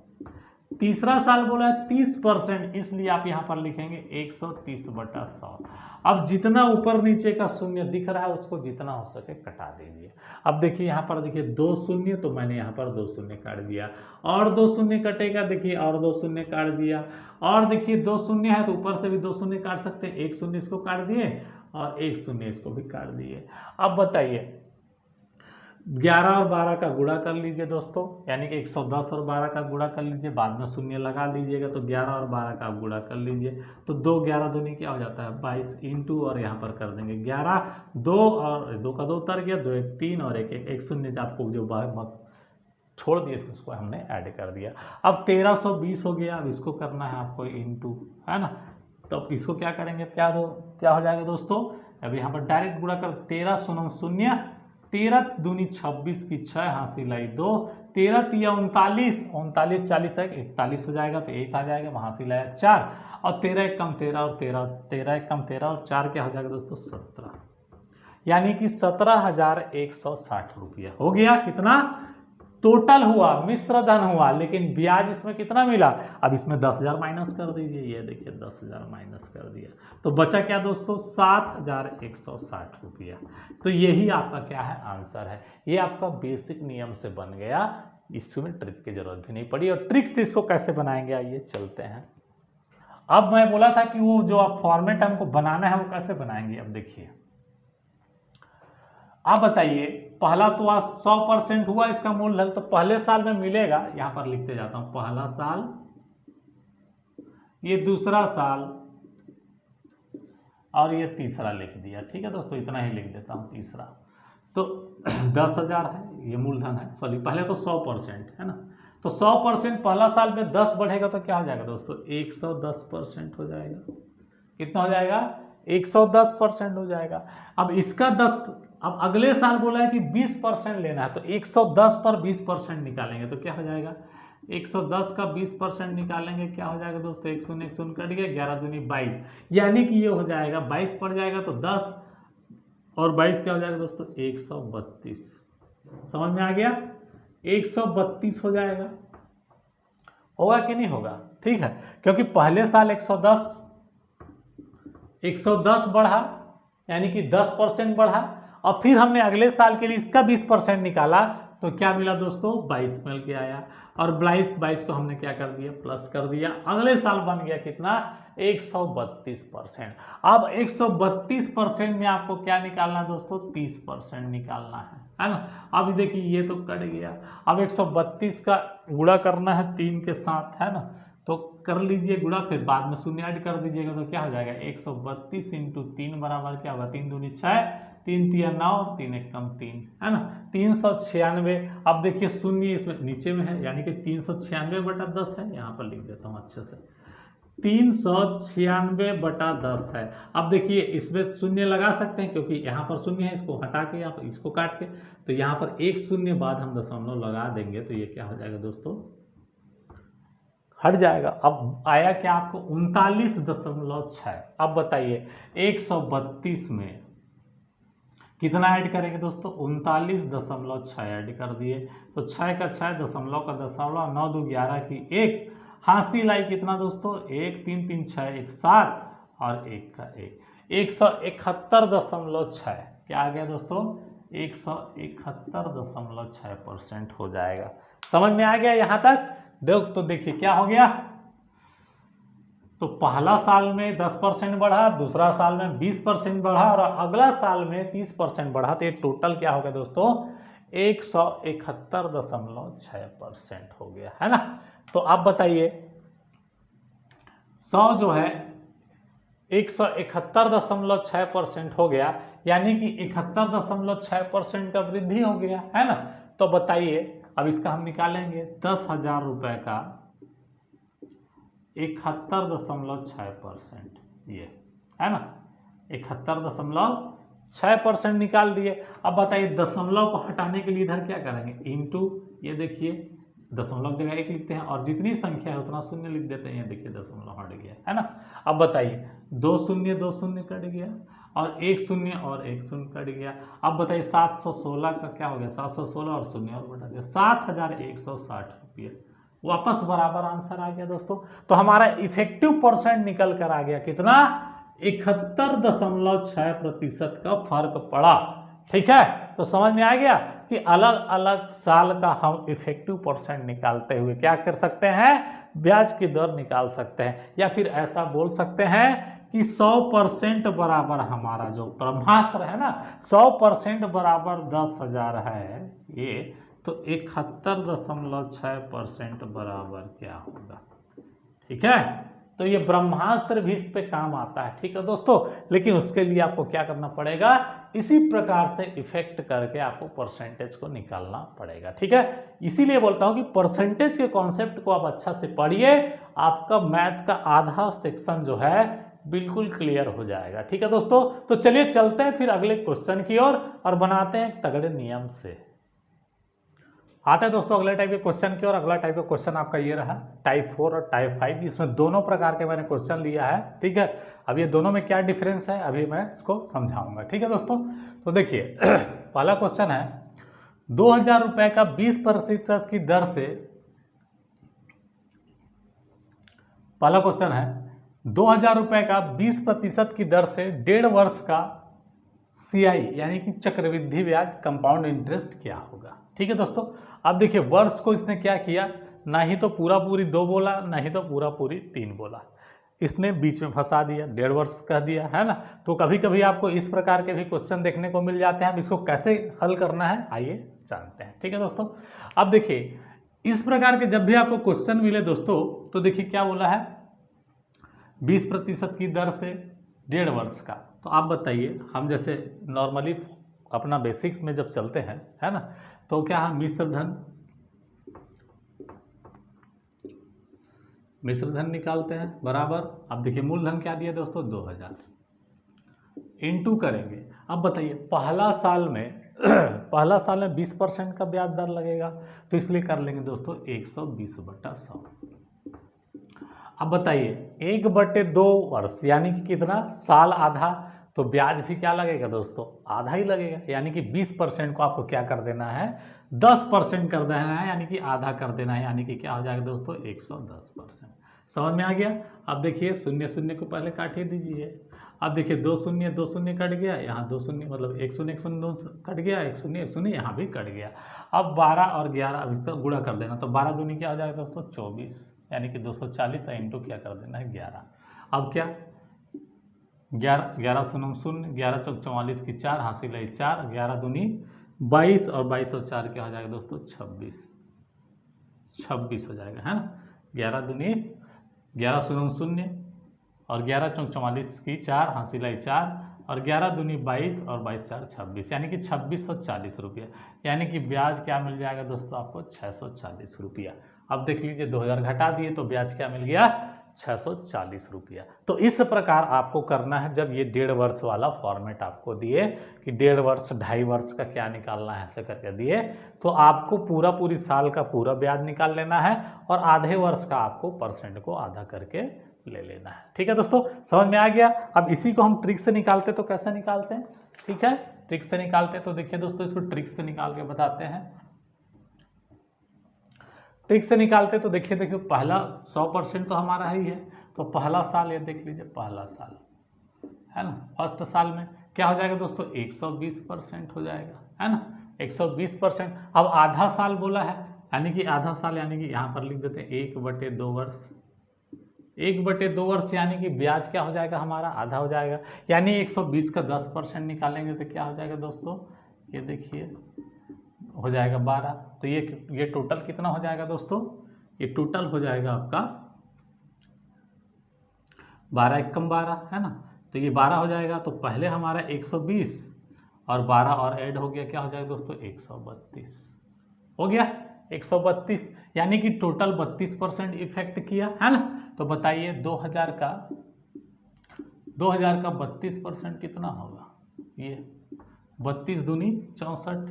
तीसरा साल बोला है 30%, इसलिए आप यहाँ पर लिखेंगे 130/100। अब जितना ऊपर नीचे का शून्य दिख रहा है उसको जितना हो सके कटा दीजिए। अब देखिए यहाँ पर देखिए 2 शून्य, तो मैंने यहाँ पर 2 शून्य काट दिया, और 2 शून्य कटेगा, देखिए और 2 शून्य काट दिया, और देखिए 2 शून्य है तो ऊपर से भी 2 शून्य काट सकते हैं, 1 शून्य इसको काट दिए और 1 शून्य इसको भी काट दिए। अब बताइए 11 और 12 का गुणा कर लीजिए दोस्तों, यानी कि 110 और 12 का गुणा कर लीजिए, बाद में शून्य लगा लीजिएगा, तो 11 और 12 का गुणा कर लीजिए, तो 2 11 दूनी क्या हो जाता है 22 इंटू, और यहाँ पर कर देंगे 11, 2 और 2 का 2 उतर गया, 2 1 3 और 1 1 1 शून्य आपको जो छोड़ दिए थे उसको हमने ऐड कर दिया। अब 1320 हो गया। अब इसको करना है आपको इंटू, है ना, तो अब इसको क्या करेंगे, क्या हो जाएगा दोस्तों, अब यहाँ पर डायरेक्ट गुणा कर, 13 शून्य शून्य, 13 दूनी 26 की 6 हासिल लाई 2, 13 तिया 39, 39 40 है 41 हो जाएगा, तो 1 आ जाएगा, वहाँ से लाया 4, और 13 1 कम 13 और 13 1 कम 13 और 4 क्या हो जाएगा दोस्तों 17, यानी कि 17,160 रुपया हो गया। कितना टोटल हुआ, मिश्र धन हुआ, लेकिन ब्याज इसमें कितना मिला, अब इसमें 10,000 माइनस कर दीजिए, ये देखिए 10,000 माइनस कर दिया, तो बचा क्या दोस्तों 7,160 रुपया। तो यही आपका क्या है आंसर है। ये आपका बेसिक नियम से बन गया, इसमें ट्रिक की जरूरत भी नहीं पड़ी। और ट्रिक से इसको कैसे बनाएंगे आइए चलते हैं। अब मैं बोला था कि वो जो आप फॉर्मेट हमको बनाना है वो कैसे बनाएंगे। अब देखिए आप बताइए, पहला तो 100% हुआ इसका मूलधन, तो पहले साल में मिलेगा, यहां पर लिखते जाता हूं पहला साल, ये दूसरा साल, और ये तीसरा लिख दिया। ठीक है दोस्तों, इतना ही लिख देता हूं तीसरा। तो 10,000 है, ये मूलधन है, सॉरी पहले तो 100% है ना, तो 100% पहला साल में 10 बढ़ेगा तो क्या हो जाएगा दोस्तों 110% हो जाएगा। कितना हो जाएगा 110% हो जाएगा। अब इसका 10, अब अगले साल बोला है कि 20% लेना है, तो 110 पर 20% निकालेंगे तो क्या हो जाएगा 110 का 20% निकालेंगे, क्या हो जाएगा दोस्तों 1 शून्य 1 शून्य कट गया, 11 दूनी 22, यानी कि ये हो जाएगा 22 पड़ जाएगा, तो 10 और 22 क्या हो जाएगा दोस्तों 132। समझ में आ गया, 132 हो जाएगा। होगा कि नहीं होगा, ठीक है, क्योंकि पहले साल 110 बढ़ा, यानी कि 10% बढ़ा, और फिर हमने अगले साल के लिए इसका 20% निकाला, तो क्या मिला दोस्तों 22 मिल के आया, और 22 को हमने क्या कर दिया प्लस कर दिया, अगले साल बन गया कितना 132%। अब 132% में आपको क्या निकालना दोस्तों 30% निकालना है ना। अब देखिए ये तो कट गया, अब 132 का गुणा करना है 3 के साथ, है ना, तो कर लीजिए गुणा, फिर बाद में शून्य ऐड कर दीजिएगा, तो क्या हो जाएगा 132 इंटू 3 बराबर क्या होगा 3 दूनी 6, 3 तिया 9 और 3 एक कम 3, है ना, 396। अब देखिए शून्य इसमें नीचे में है, यानी कि 396/10 है, यहाँ पर लिख देता हूँ अच्छे से, 396/10 है। अब देखिए इसमें शून्य लगा सकते हैं, क्योंकि यहाँ पर शून्य है, इसको हटा के आप इसको काट के, तो यहाँ पर एक शून्य बाद हम दशमलव लगा देंगे, तो ये क्या हो जाएगा दोस्तों हट जाएगा। अब आया क्या आपको 39.6। अब बताइए 132 में कितना ऐड करेंगे दोस्तों 39.6 ऐड कर दिए, तो 6 का 6 दशमलव का दशमलव 9 2 11 की 1 हासिल आई कितना दोस्तों 1 3 3 6 1 7 और 1 का 1 171.6 क्या आ गया दोस्तों 171.6% हो जाएगा। समझ में आ गया यहाँ तक। तो देखिए क्या हो गया, तो पहला साल में 10% बढ़ा, दूसरा साल में 20% बढ़ा, और अगला साल में 30% बढ़ा, तो ये टोटल क्या हो गया दोस्तों 171.6% हो गया, है ना। तो आप बताइए 100 जो है 171.6% हो गया, यानी कि 71.6% का वृद्धि हो गया, है ना। तो बताइए अब इसका हम निकालेंगे 10,000 रुपए का 71.6%, ये है ना 71.6% निकाल दिए। अब बताइए दशमलव को हटाने के लिए इधर क्या करेंगे इंटू, ये देखिए दशमलव जगह 1 लिखते हैं और जितनी संख्या है उतना शून्य लिख देते हैं। ये देखिए दशमलव हट गया, है ना। अब बताइए 2 शून्य कट गया और 1 शून्य और 1 शून्य कट गया। अब बताइए 716 का क्या हो गया, 716 और शून्य और बटा दिया 7160 रुपये, वापस बराबर आंसर आ गया दोस्तों। तो हमारा इफेक्टिव परसेंट निकल कर आ गया कितना, 71.6% का फर्क पड़ा। ठीक है, तो समझ में आ गया कि अलग अलग साल का हम इफेक्टिव परसेंट निकालते हुए क्या कर सकते हैं, ब्याज की दर निकाल सकते हैं। या फिर ऐसा बोल सकते हैं कि 100% बराबर हमारा जो ब्रह्मास्त्र है ना, 100% बराबर 10,000 है ये, तो 71.6% बराबर क्या होगा। ठीक है, तो ये ब्रह्मास्त्र भी इस पे काम आता है। ठीक है दोस्तों, लेकिन उसके लिए आपको क्या करना पड़ेगा, इसी प्रकार से इफेक्ट करके आपको परसेंटेज को निकालना पड़ेगा। ठीक है, इसीलिए बोलता हूं कि परसेंटेज के कॉन्सेप्ट को आप अच्छा से पढ़िए, आपका मैथ का आधा सेक्शन जो है बिल्कुल क्लियर हो जाएगा। ठीक है दोस्तों, तो चलिए चलते हैं फिर अगले क्वेश्चन की ओर और बनाते हैं तगड़े नियम से। आते हैं दोस्तों अगले टाइप के क्वेश्चन की ओर। अगला टाइप का क्वेश्चन आपका ये रहा, टाइप 4 और टाइप 5। इसमें दोनों प्रकार के मैंने क्वेश्चन लिया है। ठीक है, अब ये दोनों में क्या डिफरेंस है अभी मैं इसको समझाऊंगा। ठीक है दोस्तों, तो देखिए पहला क्वेश्चन है 2000 रुपए का 20% की दर से, पहला क्वेश्चन है 2000 रुपए का 20% की दर से 1.5 वर्ष का CI यानी कि चक्रवृद्धि ब्याज कंपाउंड इंटरेस्ट क्या होगा। ठीक है दोस्तों, अब देखिए वर्ष को इसने क्या किया, ना ही तो पूरा पूरी 2 बोला, ना ही तो पूरा पूरी 3 बोला, इसने बीच में फंसा दिया, 1.5 वर्ष कह दिया, है ना। तो कभी कभी आपको इस प्रकार के भी क्वेश्चन देखने को मिल जाते हैं। अब इसको कैसे हल करना है आइए जानते हैं। ठीक है दोस्तों, अब देखिए इस प्रकार के जब भी आपको क्वेश्चन मिले दोस्तों, तो देखिए क्या बोला है, 20% की दर से 1.5 वर्ष का। तो आप बताइए, हम जैसे नॉर्मली अपना बेसिक्स में जब चलते हैं, है ना, तो क्या हम मिश्र धन निकालते हैं बराबर। अब देखिए मूलधन क्या दिया दोस्तों, 2000 इंटू करेंगे। अब बताइए पहला साल में 20% का ब्याज दर लगेगा, तो इसलिए कर लेंगे दोस्तों 120/100। अब बताइए 1/2 वर्ष यानी कि कितना, साल आधा, तो ब्याज भी क्या लगेगा दोस्तों, आधा ही लगेगा। यानी कि 20% को आपको क्या कर देना है, 10% कर देना है, यानी कि आधा कर देना है, यानी कि क्या हो जाएगा दोस्तों 110%। समझ में आ गया। अब देखिए 0 0 को पहले काटिए दीजिए। अब देखिए 2 0 कट गया, यहाँ 2 0 मतलब 1 0 1 0 कट गया, 1 0 1 0 यहाँ भी कट गया। अब 12 और 11 अभी तक गुणा कर देना, तो 12 दूनी क्या हो जाएगा दोस्तों 24, यानी कि 240 इंटू क्या कर देना है 11। अब क्या 11 0 0, 11 चौक 44 की 4 हासिल है 4, 11 दूनी 22 और 22 और 4 क्या हो जाएगा दोस्तों 26 हो जाएगा, है ना। 11 दूनी 11 0 0 और 11 चौक 44 की 4 हासिल है 4 और 11 दूनी 22 और 22 4 26, यानी कि 2640 रुपया। यानी कि ब्याज क्या मिल जाएगा दोस्तों आपको 640 रुपया। अब देख लीजिए 2000 घटा दिए तो ब्याज क्या मिल गया 640 रुपया। तो इस प्रकार आपको करना है जब ये 1.5 वर्ष वाला फॉर्मेट आपको दिए कि 1.5 वर्ष 2.5 वर्ष का क्या निकालना है ऐसे करके दिए, तो आपको पूरी साल का पूरा ब्याज निकाल लेना है और आधे वर्ष का आपको परसेंट को आधा करके ले लेना है। ठीक है दोस्तों, समझ में आ गया। अब इसी को हम ट्रिक से निकालते तो कैसे निकालते हैं, ठीक है, ट्रिक से निकालते तो देखिए दोस्तों इसको ट्रिक से निकाल के बताते हैं। ट्रिक से निकालते तो देखिए पहला 100% तो हमारा ही है, तो पहला साल ये देख लीजिए, पहला साल है ना, फर्स्ट साल में क्या हो जाएगा दोस्तों 120% हो जाएगा, है ना, 120%। अब आधा साल बोला है, यानी कि आधा साल यानी कि यहाँ पर लिख देते हैं 1/2 वर्ष, 1/2 वर्ष यानी कि ब्याज क्या हो जाएगा हमारा आधा हो जाएगा, यानी 120 का 10% निकालेंगे तो क्या हो जाएगा दोस्तों, ये देखिए हो जाएगा 12। तो ये टोटल कितना हो जाएगा दोस्तों, ये टोटल हो जाएगा आपका 12 एकम 12, है ना, तो ये 12 हो जाएगा। तो पहले हमारा 120 और 12 और ऐड हो गया, क्या हो जाएगा दोस्तों 132 हो गया, 132 यानी कि टोटल 32% इफेक्ट किया, है ना। तो बताइए 2000 का 32% कितना होगा, ये 32 दूनी 64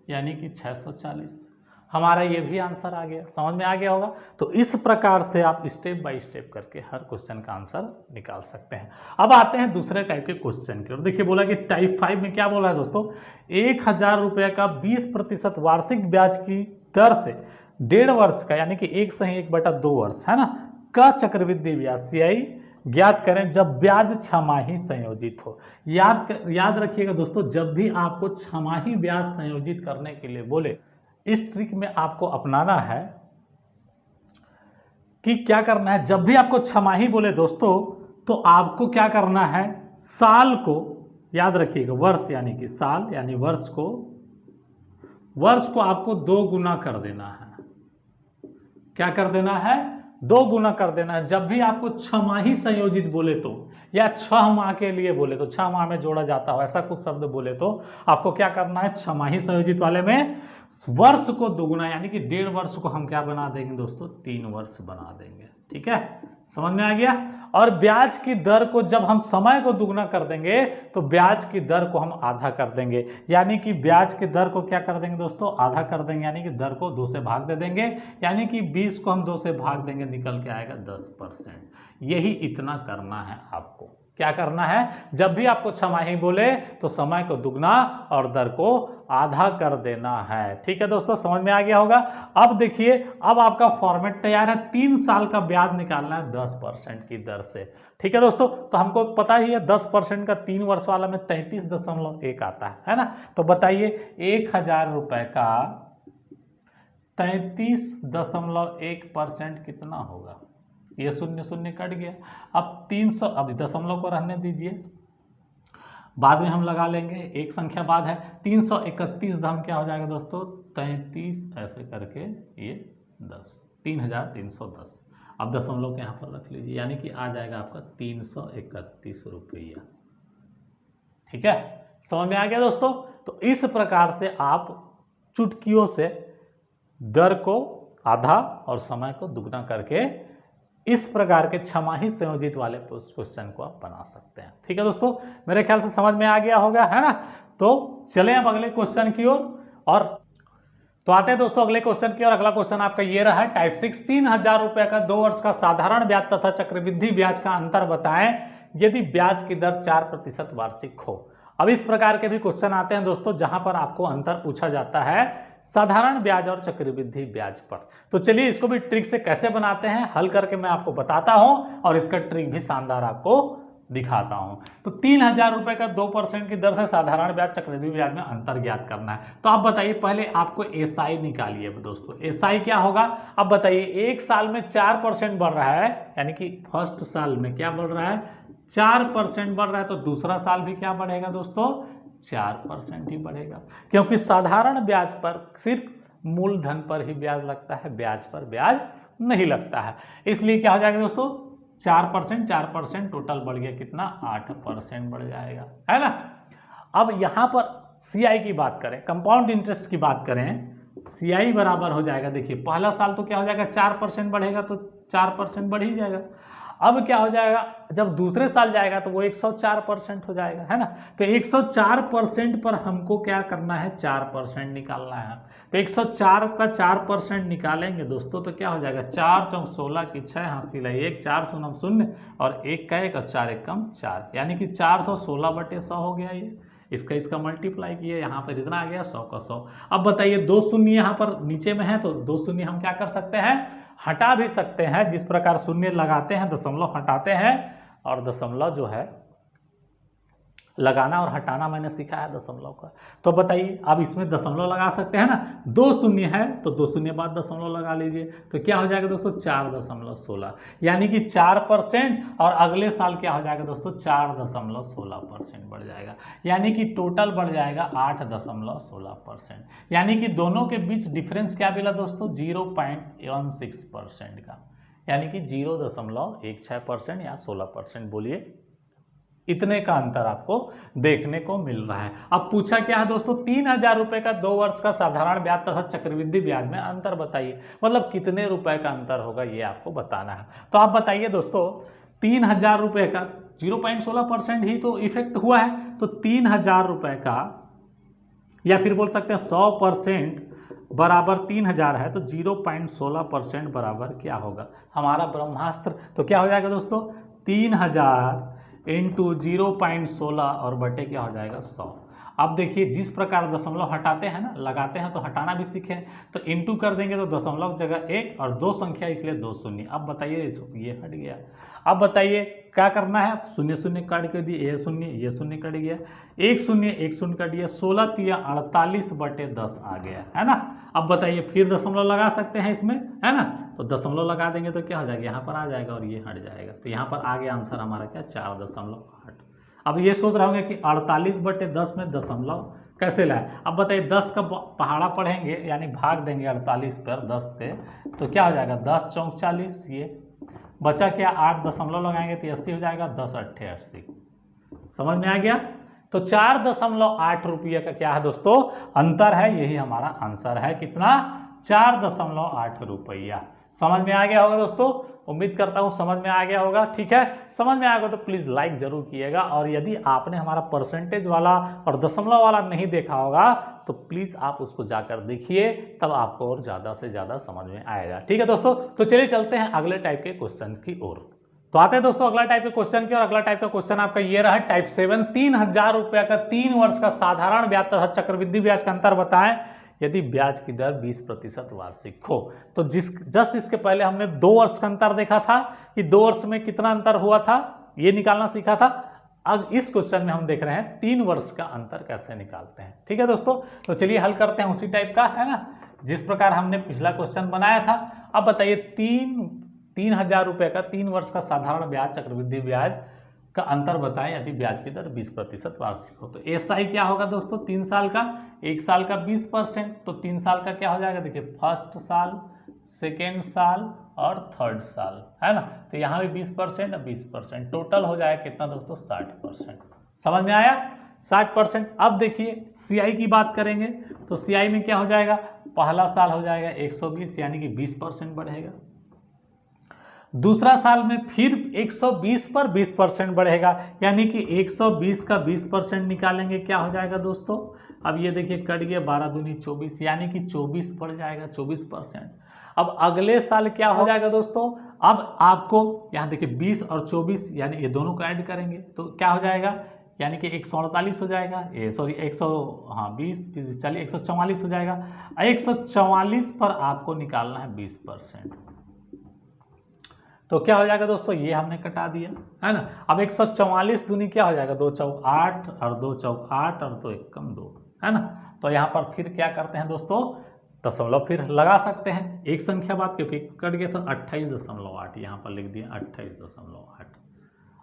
यानी कि 640। हमारा ये भी आंसर आ गया। समझ में आ गया होगा। तो इस प्रकार से आप स्टेप बाय स्टेप करके हर क्वेश्चन का आंसर निकाल सकते हैं। अब आते हैं दूसरे टाइप के क्वेश्चन की ओर। देखिए बोला कि टाइप 5 में क्या बोला है दोस्तों, 1000 रुपये का 20% वार्षिक ब्याज की दर से 1.5 वर्ष का, यानी कि 1/2 वर्ष है ना, का चक्रवृद्धि ब्याज CI ज्ञात करें जब ब्याज छमाही संयोजित हो। याद रखिएगा दोस्तों, जब भी आपको छमाही ब्याज संयोजित करने के लिए बोले, इस ट्रिक में आपको अपनाना है कि क्या करना है। जब भी आपको छमाही बोले दोस्तों, तो आपको क्या करना है, साल को याद रखिएगा, वर्ष यानी कि साल यानी वर्ष को आपको 2 गुना कर देना है। क्या कर देना है, 2 गुना कर देना है। जब भी आपको छमाही संयोजित बोले तो, या 6 माह के लिए बोले तो, 6 माह में जोड़ा जाता हो ऐसा कुछ शब्द बोले तो आपको क्या करना है, छमाही संयोजित वाले में वर्ष को 2 गुना, यानी कि 1.5 वर्ष को हम क्या बना देंगे दोस्तों, 3 वर्ष बना देंगे। ठीक है, समझ में आ गया। और ब्याज की दर को जब हम समय को दुगना कर देंगे तो ब्याज की दर को हम आधा कर देंगे, यानी कि ब्याज की दर को क्या कर देंगे दोस्तों, आधा कर देंगे, यानी कि दर को 2 से भाग दे देंगे, यानी कि 20 को हम 2 से भाग देंगे, निकल के आएगा 10%। यही इतना करना है आपको। क्या करना है, जब भी आपको छमाही बोले तो समय को दुगना और दर को आधा कर देना है। ठीक है दोस्तों, समझ में आ गया होगा। अब देखिए, अब आपका फॉर्मेट तैयार है। 3 साल का ब्याज निकालना है 10% की दर से। ठीक है दोस्तों, तो हमको पता ही है 10% का 3 वर्ष वाला में 33.1 आता है ना। तो बताइए 1000 रुपए का 33.1% कितना होगा। ये 0 कट गया। अब 300, अब दशमलव को रहने दीजिए, बाद में हम लगा लेंगे, एक संख्या बाद है। 331 धाम क्या हो जाएगा दोस्तों, 33 ऐसे करके ये 10, 3310। अब दशमलव के यहाँ पर रख लीजिए, यानी कि आ जाएगा आपका 331 रुपया। ठीक है, समझ में आ गया दोस्तों। तो इस प्रकार से आप चुटकियों से दर को आधा और समय को दुगना करके इस प्रकार के छमाही संयोजित वाले क्वेश्चन को आप बना सकते हैं। ठीक है दोस्तों, मेरे ख्याल से समझ में आ गया होगा, है ना। तो चलें अब अगले क्वेश्चन की ओर। और तो आते हैं दोस्तों अगले क्वेश्चन की ओर। अगला क्वेश्चन आपका ये रहा है, टाइप 6, 3000 रुपए का 2 वर्ष का साधारण ब्याज तथा चक्रवृद्धि ब्याज का अंतर बताएं यदि ब्याज की दर 4% वार्षिक हो। अब इस प्रकार के भी क्वेश्चन आते हैं दोस्तों, जहां पर आपको अंतर पूछा जाता है साधारण ब्याज और चक्रवृद्धि ब्याज पर। तो चलिए इसको भी ट्रिक से कैसे बनाते हैं हल करके मैं आपको बताता हूं, और इसका ट्रिक भी शानदार आपको दिखाता हूं। तो 3000 रुपए का 2% की दर से साधारण ब्याज चक्रवृद्धि ब्याज में अंतर ज्ञात करना है। तो आप बताइए, पहले आपको एसआई निकालिए दोस्तों। एसआई क्या होगा, अब बताइए, एक साल में 4% बढ़ रहा है, यानी कि फर्स्ट साल में क्या बढ़ रहा है, 4% बढ़ रहा है, तो दूसरा साल भी क्या बढ़ेगा दोस्तों, 4% ही बढ़ेगा, क्योंकि साधारण ब्याज पर सिर्फ मूलधन पर ही ब्याज लगता है, ब्याज पर ब्याज नहीं लगता है। इसलिए क्या हो जाएगा दोस्तों, 4% टोटल बढ़ गया, कितना, 8% बढ़ जाएगा, है ना। अब यहां पर सीआई की बात करें, कंपाउंड इंटरेस्ट की बात करें, सीआई बराबर हो जाएगा, देखिए पहला साल तो क्या हो जाएगा, 4% बढ़ेगा तो 4% बढ़ ही जाएगा। अब क्या हो जाएगा, जब दूसरे साल जाएगा तो वो 104% हो जाएगा, है ना। तो 104% पर हमको क्या करना है, 4% निकालना है। तो 104 का 4% निकालेंगे दोस्तों, तो क्या हो जाएगा, 4 चौक 16 की 6 हासिल है 1, 4 शून्य 0 और 1 का 1 और 4 1 कम 4, यानी कि 416/100 हो गया। ये इसका मल्टीप्लाई किया, यहाँ पर इतना आ गया 100 का 100। अब बताइए 2 शून्य यहाँ पर नीचे में है, तो 2 शून्य हम क्या कर सकते हैं, हटा भी सकते हैं। जिस प्रकार शून्य लगाते हैं दशमलव हटाते हैं, और दशमलव जो है लगाना और हटाना मैंने सीखा है दशमलव का। तो बताइए, अब इसमें दशमलव लगा सकते हैं ना, 2 शून्य है तो 2 शून्य बाद दशमलव लगा लीजिए, तो क्या हो जाएगा दोस्तों, 4.16, यानी कि 4%, और अगले साल क्या हो जाएगा दोस्तों, 4.16% बढ़ जाएगा, यानी कि टोटल बढ़ जाएगा 8.16%, यानी कि दोनों के बीच डिफरेंस क्या मिला दोस्तों, 0.16% का, यानी कि 0.16% या 16% बोलिए, इतने का अंतर आपको देखने को मिल रहा है। अब पूछा क्या है दोस्तों, 3000 रुपए का 2 वर्ष का साधारण ब्याज तथा चक्रवृद्धि ब्याज में अंतर बताइए, मतलब कितने रुपए का अंतर होगा ये आपको बताना है। तो आप बताइए दोस्तों, 3000 रुपए का 0.16% ही तो इफेक्ट हुआ है, तो 3000 रुपए का, या फिर बोल सकते हैं 100% बराबर 3000 है तो 0.16% बराबर क्या होगा हमारा ब्रह्मास्त्र। तो क्या हो जाएगा दोस्तों 3000 इंटू 0.16 और बटे क्या हो जाएगा 100। अब देखिए जिस प्रकार दशमलव हटाते हैं ना, लगाते हैं तो हटाना भी सीखें। तो इंटू कर देंगे तो दशमलव जगह 1 और 2 संख्या इसलिए 2 शून्य। अब बताइए ये हट गया। अब बताइए क्या करना है, शून्य शून्य काट के दिए, ये शून्य कट गया, एक शून्य कट गया, 16 तिया 48 बटे 10 आ गया है ना। अब बताइए फिर दशमलव लगा सकते हैं इसमें, है ना। तो दशमलव लगा देंगे तो क्या हो जाएगा, यहाँ पर आ जाएगा और ये हट जाएगा। तो यहाँ पर आ गया आंसर हमारा क्या 4.8। अब ये सोच रहे होंगे कि 48 बटे 10 में दशमलव कैसे लाए। अब बताइए 10 का पहाड़ा पढ़ेंगे यानी भाग देंगे 48 पर 10 से, तो क्या हो जाएगा 10 चौक 40, ये बचा क्या 8 दशमलव लगाएंगे तो 80 हो जाएगा, 10 अट्ठे 80। समझ में आ गया। तो 4.8 रुपये का क्या है दोस्तों अंतर है, यही हमारा आंसर है कितना 4.8 रुपया। समझ में आ गया होगा दोस्तों, उम्मीद करता हूं समझ में आ गया होगा। ठीक है, समझ में आएगा तो प्लीज लाइक जरूर कीजिएगा, और यदि आपने हमारा परसेंटेज वाला और दशमलव वाला नहीं देखा होगा तो प्लीज आप उसको जाकर देखिए, तब आपको और ज्यादा से ज्यादा समझ में आएगा। ठीक है दोस्तों, तो चलिए चलते हैं अगले टाइप के क्वेश्चन की ओर। तो आते हैं दोस्तों अगला टाइप के क्वेश्चन की, और अगला टाइप का क्वेश्चन आपका ये रहा टाइप 7, 3000 रुपया का 3 वर्ष का साधारण ब्याज तथा चक्रवृद्धि ब्याज का अंतर बताएं यदि ब्याज की दर 20% वार्षिक हो। तो जस्ट इसके पहले हमने 2 वर्ष का अंतर देखा था कि 2 वर्ष में कितना अंतर हुआ था, ये निकालना सीखा था। अब इस क्वेश्चन में हम देख रहे हैं 3 वर्ष का अंतर कैसे निकालते हैं। ठीक है दोस्तों, तो चलिए हल करते हैं उसी टाइप का, है ना, जिस प्रकार हमने पिछला क्वेश्चन बनाया था। अब बताइए 3000 रुपये का 3 वर्ष का साधारण ब्याज चक्रवृद्धि ब्याज का अंतर बताएं यदि ब्याज की दर 20% वार्षिक हो। तो एसआई क्या होगा दोस्तों 3 साल का, 1 साल का 20%, तो 3 साल का क्या हो जाएगा, देखिए फर्स्ट साल, सेकेंड साल और थर्ड साल, है ना। तो यहाँ भी 20% और 20%, टोटल हो जाएगा कितना दोस्तों 60%। समझ में आया 60%। अब देखिए सीआई की बात करेंगे तो सीआई में क्या हो जाएगा, पहला साल हो जाएगा 120 यानी कि 20% बढ़ेगा, दूसरा साल में फिर 120 पर 20% बढ़ेगा यानी कि 120 का 20% निकालेंगे क्या हो जाएगा दोस्तों। अब ये देखिए कट गया 12 दूनी 24 यानी कि 24 बढ़ जाएगा 24%। अब अगले साल क्या हो जाएगा दोस्तों, अब आपको यहाँ देखिए 20 और 24 यानी ये दोनों को ऐड करेंगे तो क्या हो जाएगा, यानी कि 148 हो जाएगा, ये सॉरी 20 चलिए 144 हो जाएगा। 144 पर आपको निकालना है 20%, तो क्या हो जाएगा दोस्तों, ये हमने कटा दिया, है ना। अब 144 दूनी क्या हो जाएगा, 2 चौक 8 और 2 चौक 8 और 2 एकम 2, है ना। तो यहाँ पर फिर क्या करते हैं दोस्तों, दशमलव फिर लगा सकते हैं, एक संख्या बात क्योंकि कट गया तो 28.8 यहाँ पर लिख दिया 28.8।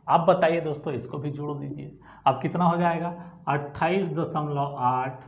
अब बताइए दोस्तों इसको भी जोड़ दीजिए, अब कितना हो जाएगा 28.8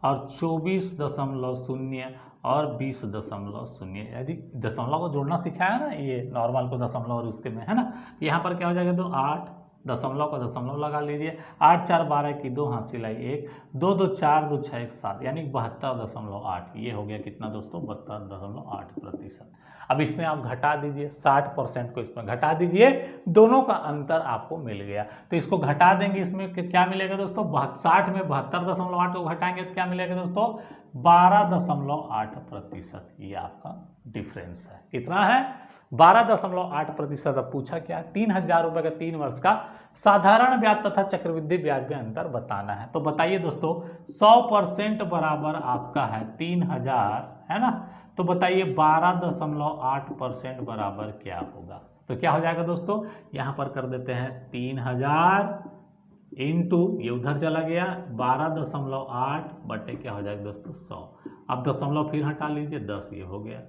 और 24.0 और 20.0, यदि दशमलव को जोड़ना सिखाया ना, ये नॉर्मल को दशमलव और उसके में, है ना। यहाँ पर क्या हो जाएगा, तो 8 दशमलव का दशमलव लगा लीजिए, 8 4 12 की 2 हासिल आई 1, 2 2 4 2 6 1 7 यानी 72.8। ये हो गया कितना दोस्तों 72.8%। अब इसमें आप घटा दीजिए 60% को इसमें घटा दीजिए, दोनों का अंतर आपको मिल गया। तो इसको घटा देंगे, इसमें क्या मिलेगा दोस्तों, 60 में 72.8 को घटाएंगे तो क्या मिलेगा दोस्तों 12.8%। ये आपका डिफरेंस है, कितना है 12.8%। अब पूछा क्या, 3000 रुपये का 3 वर्ष का साधारण ब्याज तथा चक्रवृद्धि ब्याज में अंतर बताना है। तो बताइए दोस्तों 100% बराबर आपका है 3000, है ना। तो बताइए 12.8% बराबर क्या होगा, तो क्या हो जाएगा दोस्तों, यहाँ पर कर देते हैं 3000 इंटू ये उधर चला गया 12.8 बटे क्या हो जाएगा दोस्तों 100। अब दशमलव फिर हटा लीजिए 10, ये हो गया।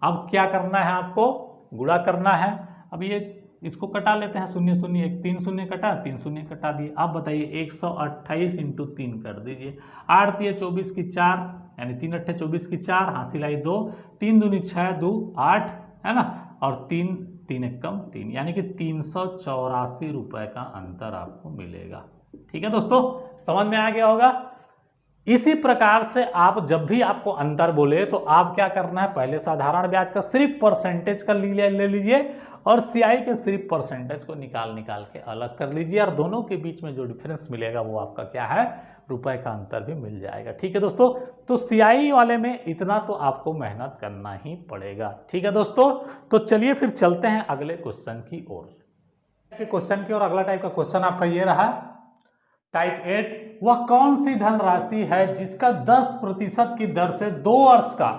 अब क्या करना है, आपको गुणा करना है। अब ये इसको कटा लेते हैं, 0 0 1 3 शून्य कटा, 3 शून्य कटा दिए। अब बताइए 128 इंटू 3 कर दीजिए, 8 3 24 की 4 यानी 3 8 24 की 4 हासिल आई 2, 3 दूनी 6 2 8, है ना, और 3 3 एकम 3 यानी कि 384 रुपये का अंतर आपको मिलेगा। ठीक है दोस्तों, समझ में आ गया होगा। इसी प्रकार से आप जब भी आपको अंतर बोले तो आप क्या करना है, पहले साधारण ब्याज का सिर्फ परसेंटेज का ले लीजिए और सीआई के सिर्फ परसेंटेज को निकाल के अलग कर लीजिए, और दोनों के बीच में जो डिफरेंस मिलेगा वो आपका क्या है रुपए का अंतर भी मिल जाएगा। ठीक है दोस्तों, तो CI वाले में इतना तो आपको मेहनत करना ही पड़ेगा। ठीक है दोस्तों, तो चलिए फिर चलते हैं अगले क्वेश्चन की ओर। अगला टाइप का क्वेश्चन आपका ये रहा, टाइप 8, वह कौन सी धनराशि है जिसका 10% की दर से 2 वर्ष का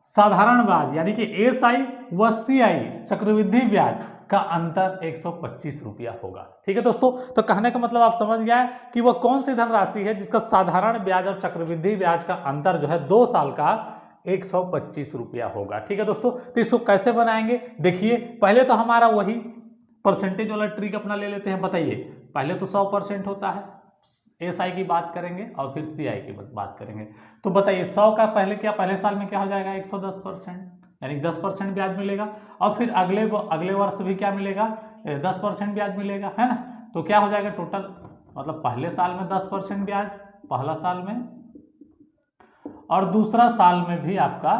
साधारण ब्याज यानी कि SI व CI चक्रवृद्धि ब्याज का अंतर 125 रुपया होगा। ठीक है दोस्तों, तो कहने का मतलब आप समझ गए कि वह कौन सी धनराशि है जिसका साधारण ब्याज और चक्रवृद्धि ब्याज का अंतर जो है 2 साल का 125 रुपया होगा। ठीक है दोस्तों, तो इसको कैसे बनाएंगे, देखिए पहले तो हमारा वही परसेंटेज वाला ट्रिक अपना ले लेते हैं। बताइए, पहले तो 100% होता है, SI की बात करेंगे और फिर CI की बात करेंगे। तो बताइए 100 का पहले साल में क्या हो जाएगा, 110%, यानी 10% ब्याज मिलेगा। और फिर अगले वर्ष भी क्या मिलेगा, 10% ब्याज मिलेगा, है ना। तो क्या हो जाएगा टोटल, मतलब पहले साल में 10% ब्याज पहला साल में, और दूसरा साल में भी आपका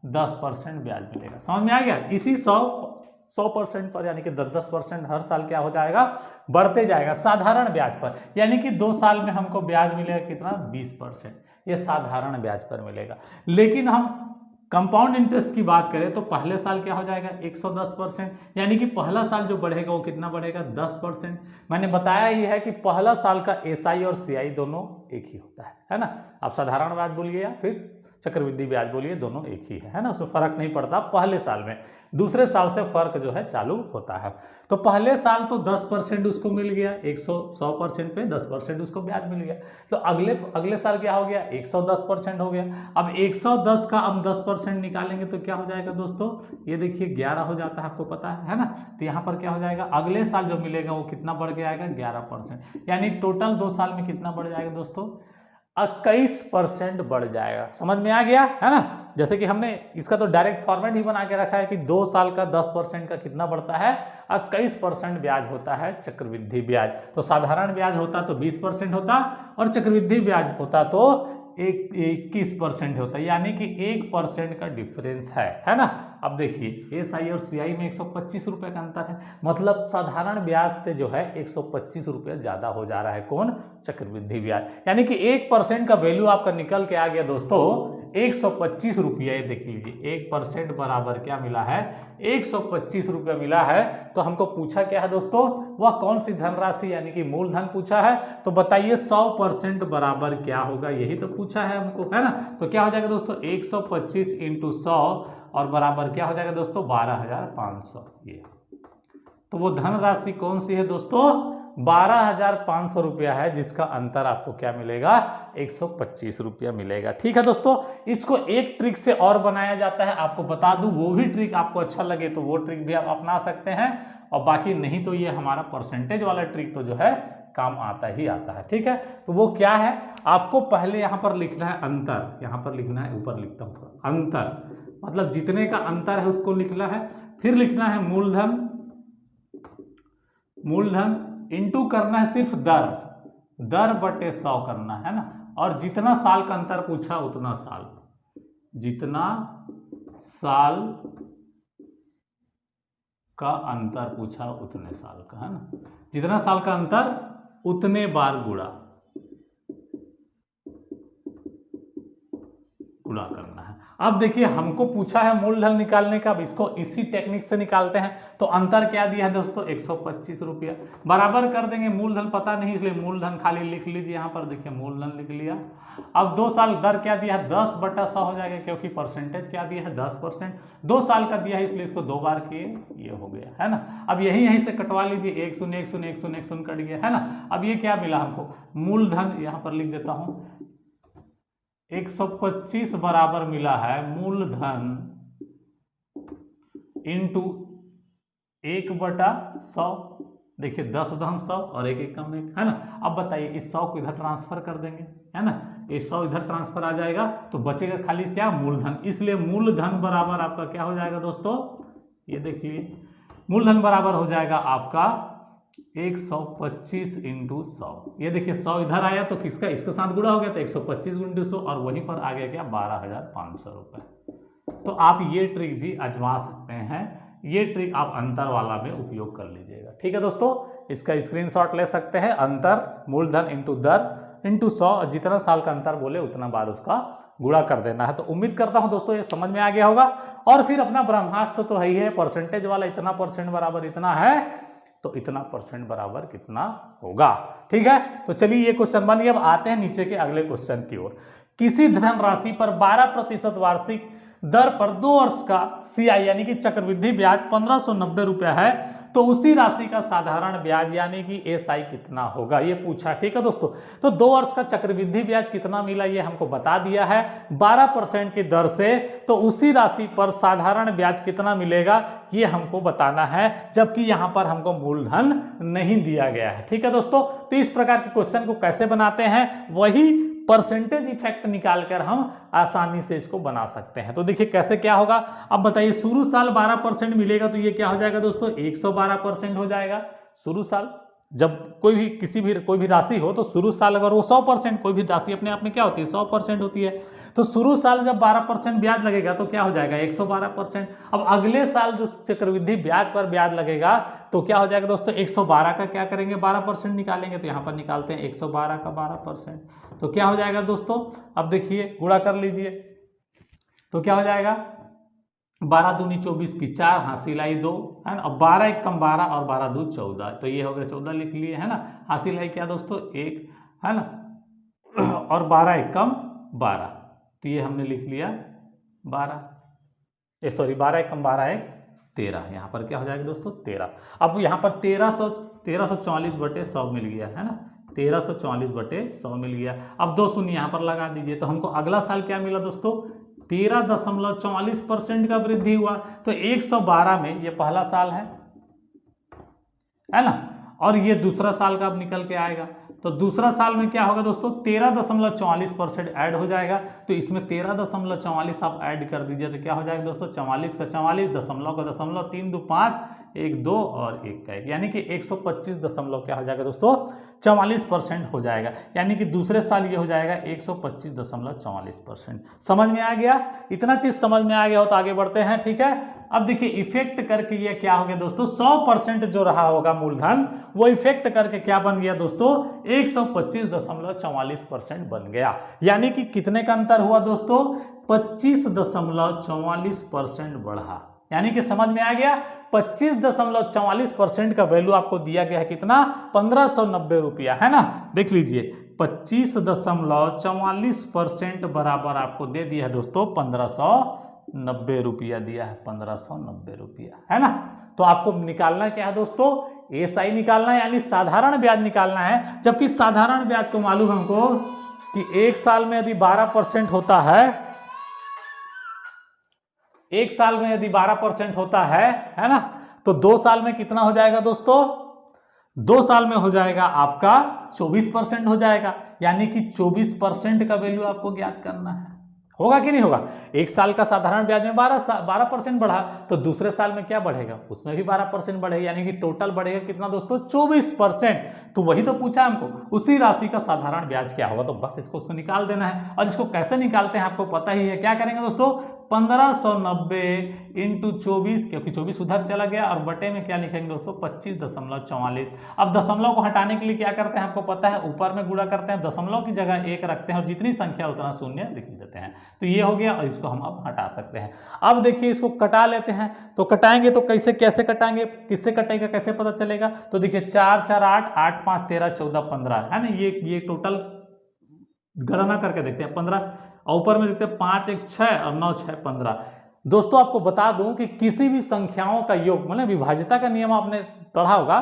10% ब्याज मिलेगा। समझ में आ गया। इसी 100% पर यानी कि 10% हर साल क्या हो जाएगा, बढ़ते जाएगा साधारण ब्याज पर। यानी कि 2 साल में हमको ब्याज मिलेगा कितना, 20%, ये साधारण ब्याज पर मिलेगा। लेकिन हम कंपाउंड इंटरेस्ट की बात करें तो पहले साल क्या हो जाएगा, 110%, यानी कि पहला साल जो बढ़ेगा वो कितना बढ़ेगा, 10%। मैंने बताया ही है कि पहला साल का SI और CI दोनों एक ही होता है ना। आप साधारण ब्याज बोलिए या फिर चक्रवृद्धि ब्याज बोलिए, दोनों एक ही है ना, उसमें फर्क नहीं पड़ता पहले साल में। दूसरे साल से फर्क जो है चालू होता है। तो पहले साल तो 10% उसको मिल गया, 100% पे 10% उसको ब्याज मिल गया। तो अगले साल क्या हो गया, 110% हो गया। अब 110 का हम 10% निकालेंगे तो क्या हो जाएगा दोस्तों, ये देखिए 11 हो जाता है, आपको पता है ना। तो यहाँ पर क्या हो जाएगा, अगले साल जो मिलेगा वो कितना बढ़ के आएगा, 11%, यानी टोटल 2 साल में कितना बढ़ जाएगा दोस्तों, 21% बढ़ जाएगा। समझ में आ गया है ना। जैसे कि हमने इसका तो डायरेक्ट फॉर्मेट ही बना के रखा है कि 2 साल का 10% का कितना बढ़ता है, 21% ब्याज होता है चक्रवृद्धि ब्याज। तो साधारण ब्याज होता तो 20% होता और चक्रवृद्धि ब्याज होता तो 21% होता है, यानी कि 1% का डिफरेंस है ना। अब देखिए SI और CI में 125 रुपये का अंतर है, मतलब साधारण ब्याज से जो है 125 रुपये ज़्यादा हो जा रहा है कौन, चक्रवृद्धि ब्याज। यानी कि 1% का वैल्यू आपका निकल के आ गया दोस्तों 125 रुपया। ये देख लीजिए 1% बराबर क्या मिला है, 125 रुपया मिला है। तो हमको पूछा क्या है दोस्तों, वह कौन सी धनराशि यानी कि मूलधन पूछा है। तो बताइए 100% बराबर क्या होगा, यही तो पूछा है हमको, है ना। तो क्या हो जाएगा दोस्तों, 125 × 100 और बराबर क्या हो जाएगा दोस्तों, 12,500। ये तो वो धनराशि कौन सी है दोस्तों, 12,500 रुपया है, जिसका अंतर आपको क्या मिलेगा, 125 रुपया मिलेगा। ठीक है दोस्तों, इसको एक ट्रिक से और बनाया जाता है, आपको बता दूं, वो भी ट्रिक आपको अच्छा लगे तो वो ट्रिक भी आप अपना सकते हैं, और बाकी नहीं तो ये हमारा परसेंटेज वाला ट्रिक तो जो है काम आता ही आता है। ठीक है, तो वो क्या है, आपको पहले यहाँ पर लिखना है अंतर, यहाँ पर लिखना है, ऊपर लिखता हूँ अंतर, मतलब जितने का अंतर है उसको लिखना है। फिर लिखना है मूलधन इंटू करना है सिर्फ दर बटे 100 करना है ना। और जितना साल का अंतर पूछा उतना साल, जितना साल का अंतर पूछा उतने साल का, है ना। जितना साल का अंतर उतने बार गुणा करना है। अब देखिए हमको पूछा है मूलधन निकालने का, अब इसको इसी टेक्निक से निकालते हैं। तो अंतर क्या दिया है दोस्तों, 125 रुपया, बराबर कर देंगे। मूलधन पता नहीं इसलिए मूलधन खाली लिख लीजिए, यहाँ पर देखिए मूलधन लिख लिया। अब 2 साल दर क्या दिया है, 10/100 हो जाएगा, क्योंकि परसेंटेज क्या दिया है, 10%। 2 साल का दिया है इसलिए इसको 2 बार किए, ये हो गया, है ना। अब यहीं से कटवा लीजिए, 1 शून्य 1 शून्य 1 शून्य 1 शून्य कट गया, है ना। अब ये क्या मिला हमको, मूलधन, यहाँ पर लिख देता हूँ 125 बराबर मिला है मूलधन इंटू 1/100। देखिए 10 धन 100 और 1 एकम 1, है ना। अब बताइए इस 100 को इधर ट्रांसफर कर देंगे, है ना। ये 100 इधर ट्रांसफर आ जाएगा तो बचेगा खाली क्या, मूलधन। इसलिए मूलधन बराबर आपका क्या हो जाएगा दोस्तों, ये देख लीजिए मूलधन बराबर हो जाएगा आपका 125 × 100। ये देखिए 100 इधर आया तो किसका, इसके साथ गुणा हो गया, तो 125 × 100 और वहीं पर आ गया क्या, 12,500 रुपये। तो आप ये ट्रिक भी आजमा सकते हैं, ये ट्रिक आप अंतर वाला में उपयोग कर लीजिएगा। ठीक है दोस्तों, इसका स्क्रीनशॉट ले सकते हैं, अंतर मूलधन इंटू दर इंटू 100, जितना साल का अंतर बोले उतना बार उसका गुणा कर देना है। तो उम्मीद करता हूं दोस्तों ये समझ में आ गया होगा। और फिर अपना ब्रह्मास्त्र तो है ही है, परसेंटेज वाला, इतना परसेंट बराबर इतना है तो इतना परसेंट बराबर कितना होगा। ठीक है, तो चलिए ये क्वेश्चन बन गया। अब आते हैं नीचे के अगले क्वेश्चन की ओर। किसी धनराशि पर 12% वार्षिक दर पर 2 वर्ष का CI यानी कि चक्रवृद्धि ब्याज 1590 रुपया है, तो उसी राशि का साधारण ब्याज यानी कि SI कितना होगा, ये पूछा। ठीक है दोस्तों, तो 2 वर्ष का चक्रवृद्धि ब्याज कितना मिला ये हमको बता दिया है 12% की दर से, तो उसी राशि पर साधारण ब्याज कितना मिलेगा ये हमको बताना है, जबकि यहां पर हमको मूलधन नहीं दिया गया है। ठीक है दोस्तों, तो इस प्रकार के क्वेश्चन को कैसे बनाते हैं, वही परसेंटेज इफेक्ट निकालकर हम आसानी से इसको बना सकते हैं। तो देखिए कैसे क्या होगा, अब बताइए शुरू साल 12% मिलेगा तो ये क्या हो जाएगा दोस्तों 112% हो जाएगा। शुरू साल जब कोई भी राशि हो तो शुरू साल अगर वो 100%, कोई भी राशि अपने आप में क्या होती है 100% होती है, तो शुरू साल जब 12% ब्याज लगेगा तो क्या हो जाएगा 112%। अब अगले साल जो चक्रवृद्धि ब्याज पर ब्याज लगेगा तो क्या हो जाएगा दोस्तों 112 का क्या करेंगे 12% निकालेंगे, तो यहाँ पर निकालते हैं 112 का 12%, तो क्या हो जाएगा दोस्तों, अब देखिए गुणा कर लीजिए, तो क्या हो जाएगा 12 दूनी 24 की 4, हासिल आई 2 है ना, अब 12 1 कम 12 और 12 2 14, तो ये हो गया 14 लिख लिए है ना, हासिल आई क्या दोस्तों 1 है ना, और 12 1 कम 12, तो ये हमने लिख लिया 12 1 कम 12 1 13, यहाँ पर क्या हो जाएगा दोस्तों 13। अब यहाँ पर 1344/100 मिल गया है ना, 1344/100 मिल गया। अब 2 शून्य यहाँ पर लगा दीजिए, तो हमको अगला साल क्या मिला दोस्तों 13.44% का वृद्धि हुआ, तो 112 में ये पहला साल है ना, और ये दूसरा साल का अब निकल के आएगा, तो दूसरा साल में क्या होगा दोस्तों 13.44% ऐड हो जाएगा, तो इसमें 13.44 आप ऐड कर दीजिए, तो क्या हो जाएगा दोस्तों 44 का 44, दशमलव का दशमलव, 3 2 5 1 2 और 1 का 1, यानी कि 125 दशमलव क्या हो जाएगा दोस्तों 44% हो जाएगा, यानी कि दूसरे साल ये हो जाएगा 125.44%। समझ में आ गया, इतना चीज समझ में आ गया हो तो आगे बढ़ते हैं। ठीक है, अब देखिए इफेक्ट करके ये क्या हो गया दोस्तों 100% जो रहा होगा मूलधन, वो इफेक्ट करके क्या बन गया दोस्तों 125.44% बन गया, यानी कि कितने का अंतर हुआ दोस्तों 25.44% बढ़ा, यानी कि समझ में आ गया 25.44% का वैल्यू आपको दिया गया है कितना 1590 रुपया है ना, देख लीजिए 25.44% बराबर आपको दे दिया है दोस्तों 1590 रुपया दिया है, 1590 रुपया है ना। तो आपको निकालना क्या है दोस्तों SI निकालना है, यानी साधारण ब्याज निकालना है, जबकि साधारण ब्याज को मालूम हमको कि एक साल में यदि 12% होता है, एक साल में यदि 12% होता है ना, तो 2 साल में कितना हो जाएगा दोस्तों 2 साल में हो जाएगा आपका 24% हो जाएगा, यानी कि 24% का वैल्यू आपको ज्ञात करना है, होगा कि नहीं होगा। एक साल का साधारण ब्याज में 12% बढ़ा, तो दूसरे साल में क्या बढ़ेगा उसमें भी 12% बढ़ेगा, यानी कि टोटल बढ़ेगा कितना दोस्तों 24%। तो वही तो पूछा हमको उसी राशि का साधारण ब्याज क्या होगा, तो बस इसको निकाल देना है। और इसको कैसे निकालते हैं आपको पता ही है, क्या करेंगे दोस्तों 1590 इंटू 24, क्योंकि 24 उधर चला गया, और बटे में क्या लिखेंगे दोस्तों 25.44। अब दशमलव को हटाने के लिए क्या करते हैं आपको पता है, ऊपर में गुणा करते हैं, दशमलव की जगह 1 रखते हैं और जितनी संख्या उतना शून्य लिख देते हैं, तो ये हो गया, और इसको हम अब हटा सकते हैं। अब देखिए इसको कटा लेते हैं, तो कटाएंगे तो कैसे कटाएंगे, किससे कटेगा कैसे पता चलेगा, तो देखिए 4 4 8 8 5 13 14 15 है ना, ये टोटल गणना करके देखते हैं 15, और ऊपर में देखते हैं 5 1 6 और 9 6 15। दोस्तों आपको बता दूं कि किसी भी संख्याओं का योग, मतलब विभाज्यता का नियम आपने पढ़ा होगा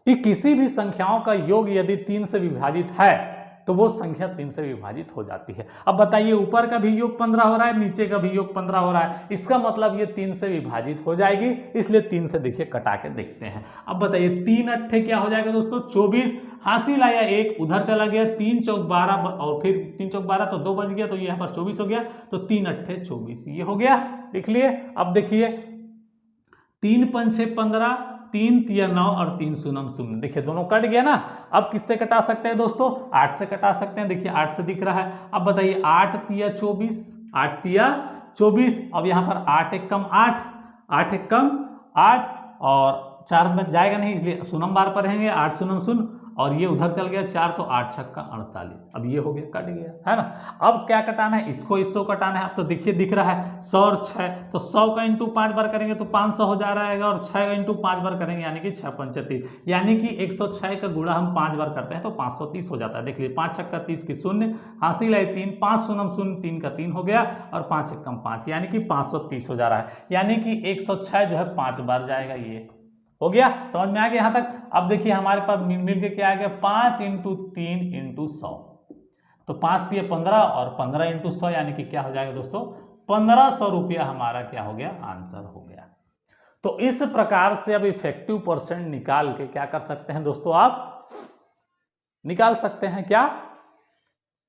कि किसी भी संख्याओं का योग यदि 3 से विभाजित है तो वो संख्या 3 से विभाजित हो जाती है। अब बताइए ऊपर का भी योग 15 हो रहा है, नीचे का भी योग 15 हो रहा है, इसका मतलब ये 3 से विभाजित हो जाएगी, इसलिए 3 से देखिए कटा के देखते हैं। अब बताइए 3 अट्ठे क्या हो जाएगा दोस्तों 24, हासिल आया 1 उधर चला गया, 3 चौक 12 और फिर 3 चौक 12 तो 2 बच गया, तो ये यहाँ पर 24 हो गया, तो 3 अट्ठे 24 ये हो गया, लिख लिए। अब देखिए 3 5 6 15, 3 3 9 और 3 शून्य शून्य, देखिए दोनों कट गया ना। अब किससे कटा सकते हैं दोस्तों 8 से कटा सकते हैं, देखिए 8 से दिख रहा है। अब बताइए 8 3 24, 8 3 24, अब यहाँ पर 8 1 कम 8, 8 1 कम 8 और 4 में जाएगा नहीं, इसलिए शून्य बार पर रहेंगे, 8 शून्य शून्य और ये उधर चल गया 4, तो 8 छक्का 48। अब ये हो गया, कट गया, है ना। अब क्या कटाना है, इसको 100 कटाना है। अब तो देखिए दिख रहा है 100 और 6, तो 100 का इंटू 5 बार करेंगे तो 500 हो जा रहा है, और 6 का इंटू 5 बार करेंगे यानी कि 6 पंचे 30, यानी कि 106 का गुणा हम 5 बार करते हैं तो 530 हो जाता है। देख लीजिए 5 छक्का 30 की 0, हासिल है 3, 5 शून्य 0, 3 का 3 हो गया, और 5 एकम 5, यानी कि 530 हो जा रहा है, यानी कि 106 जो है 5 बार जाएगा। ये हो गया, समझ में आ गया यहाँ तक। अब देखिए हमारे पास मिल के क्या आ गया, 5 इंटू 3 इंटू 100, तो 5 दिए 15 और 15 इंटू 100 यानी कि क्या हो जाएगा दोस्तों, 1500 रुपया हमारा क्या हो गया, आंसर हो गया। तो इस प्रकार से अब इफेक्टिव परसेंट निकाल के क्या कर सकते हैं दोस्तों, आप निकाल सकते हैं क्या,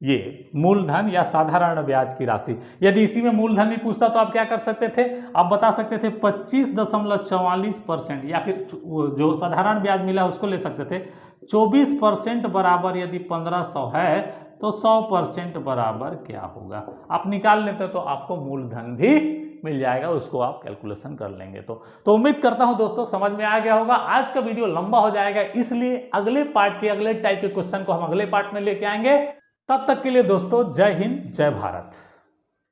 ये मूलधन या साधारण ब्याज की राशि। यदि इसी में मूलधन नहीं पूछता तो आप क्या कर सकते थे, आप बता सकते थे 25.44%, या फिर जो साधारण ब्याज मिला उसको ले सकते थे 24% बराबर, यदि 1500 है तो 100% बराबर क्या होगा, आप निकाल लेते तो आपको मूलधन भी मिल जाएगा, उसको आप कैलकुलेशन कर लेंगे। तो उम्मीद करता हूं दोस्तों समझ में आ गया होगा। आज का वीडियो लंबा हो जाएगा, इसलिए अगले पार्ट के अगले टाइप के क्वेश्चन को हम अगले पार्ट में लेके आएंगे। तब तक के लिए दोस्तों जय हिंद, जय भारत।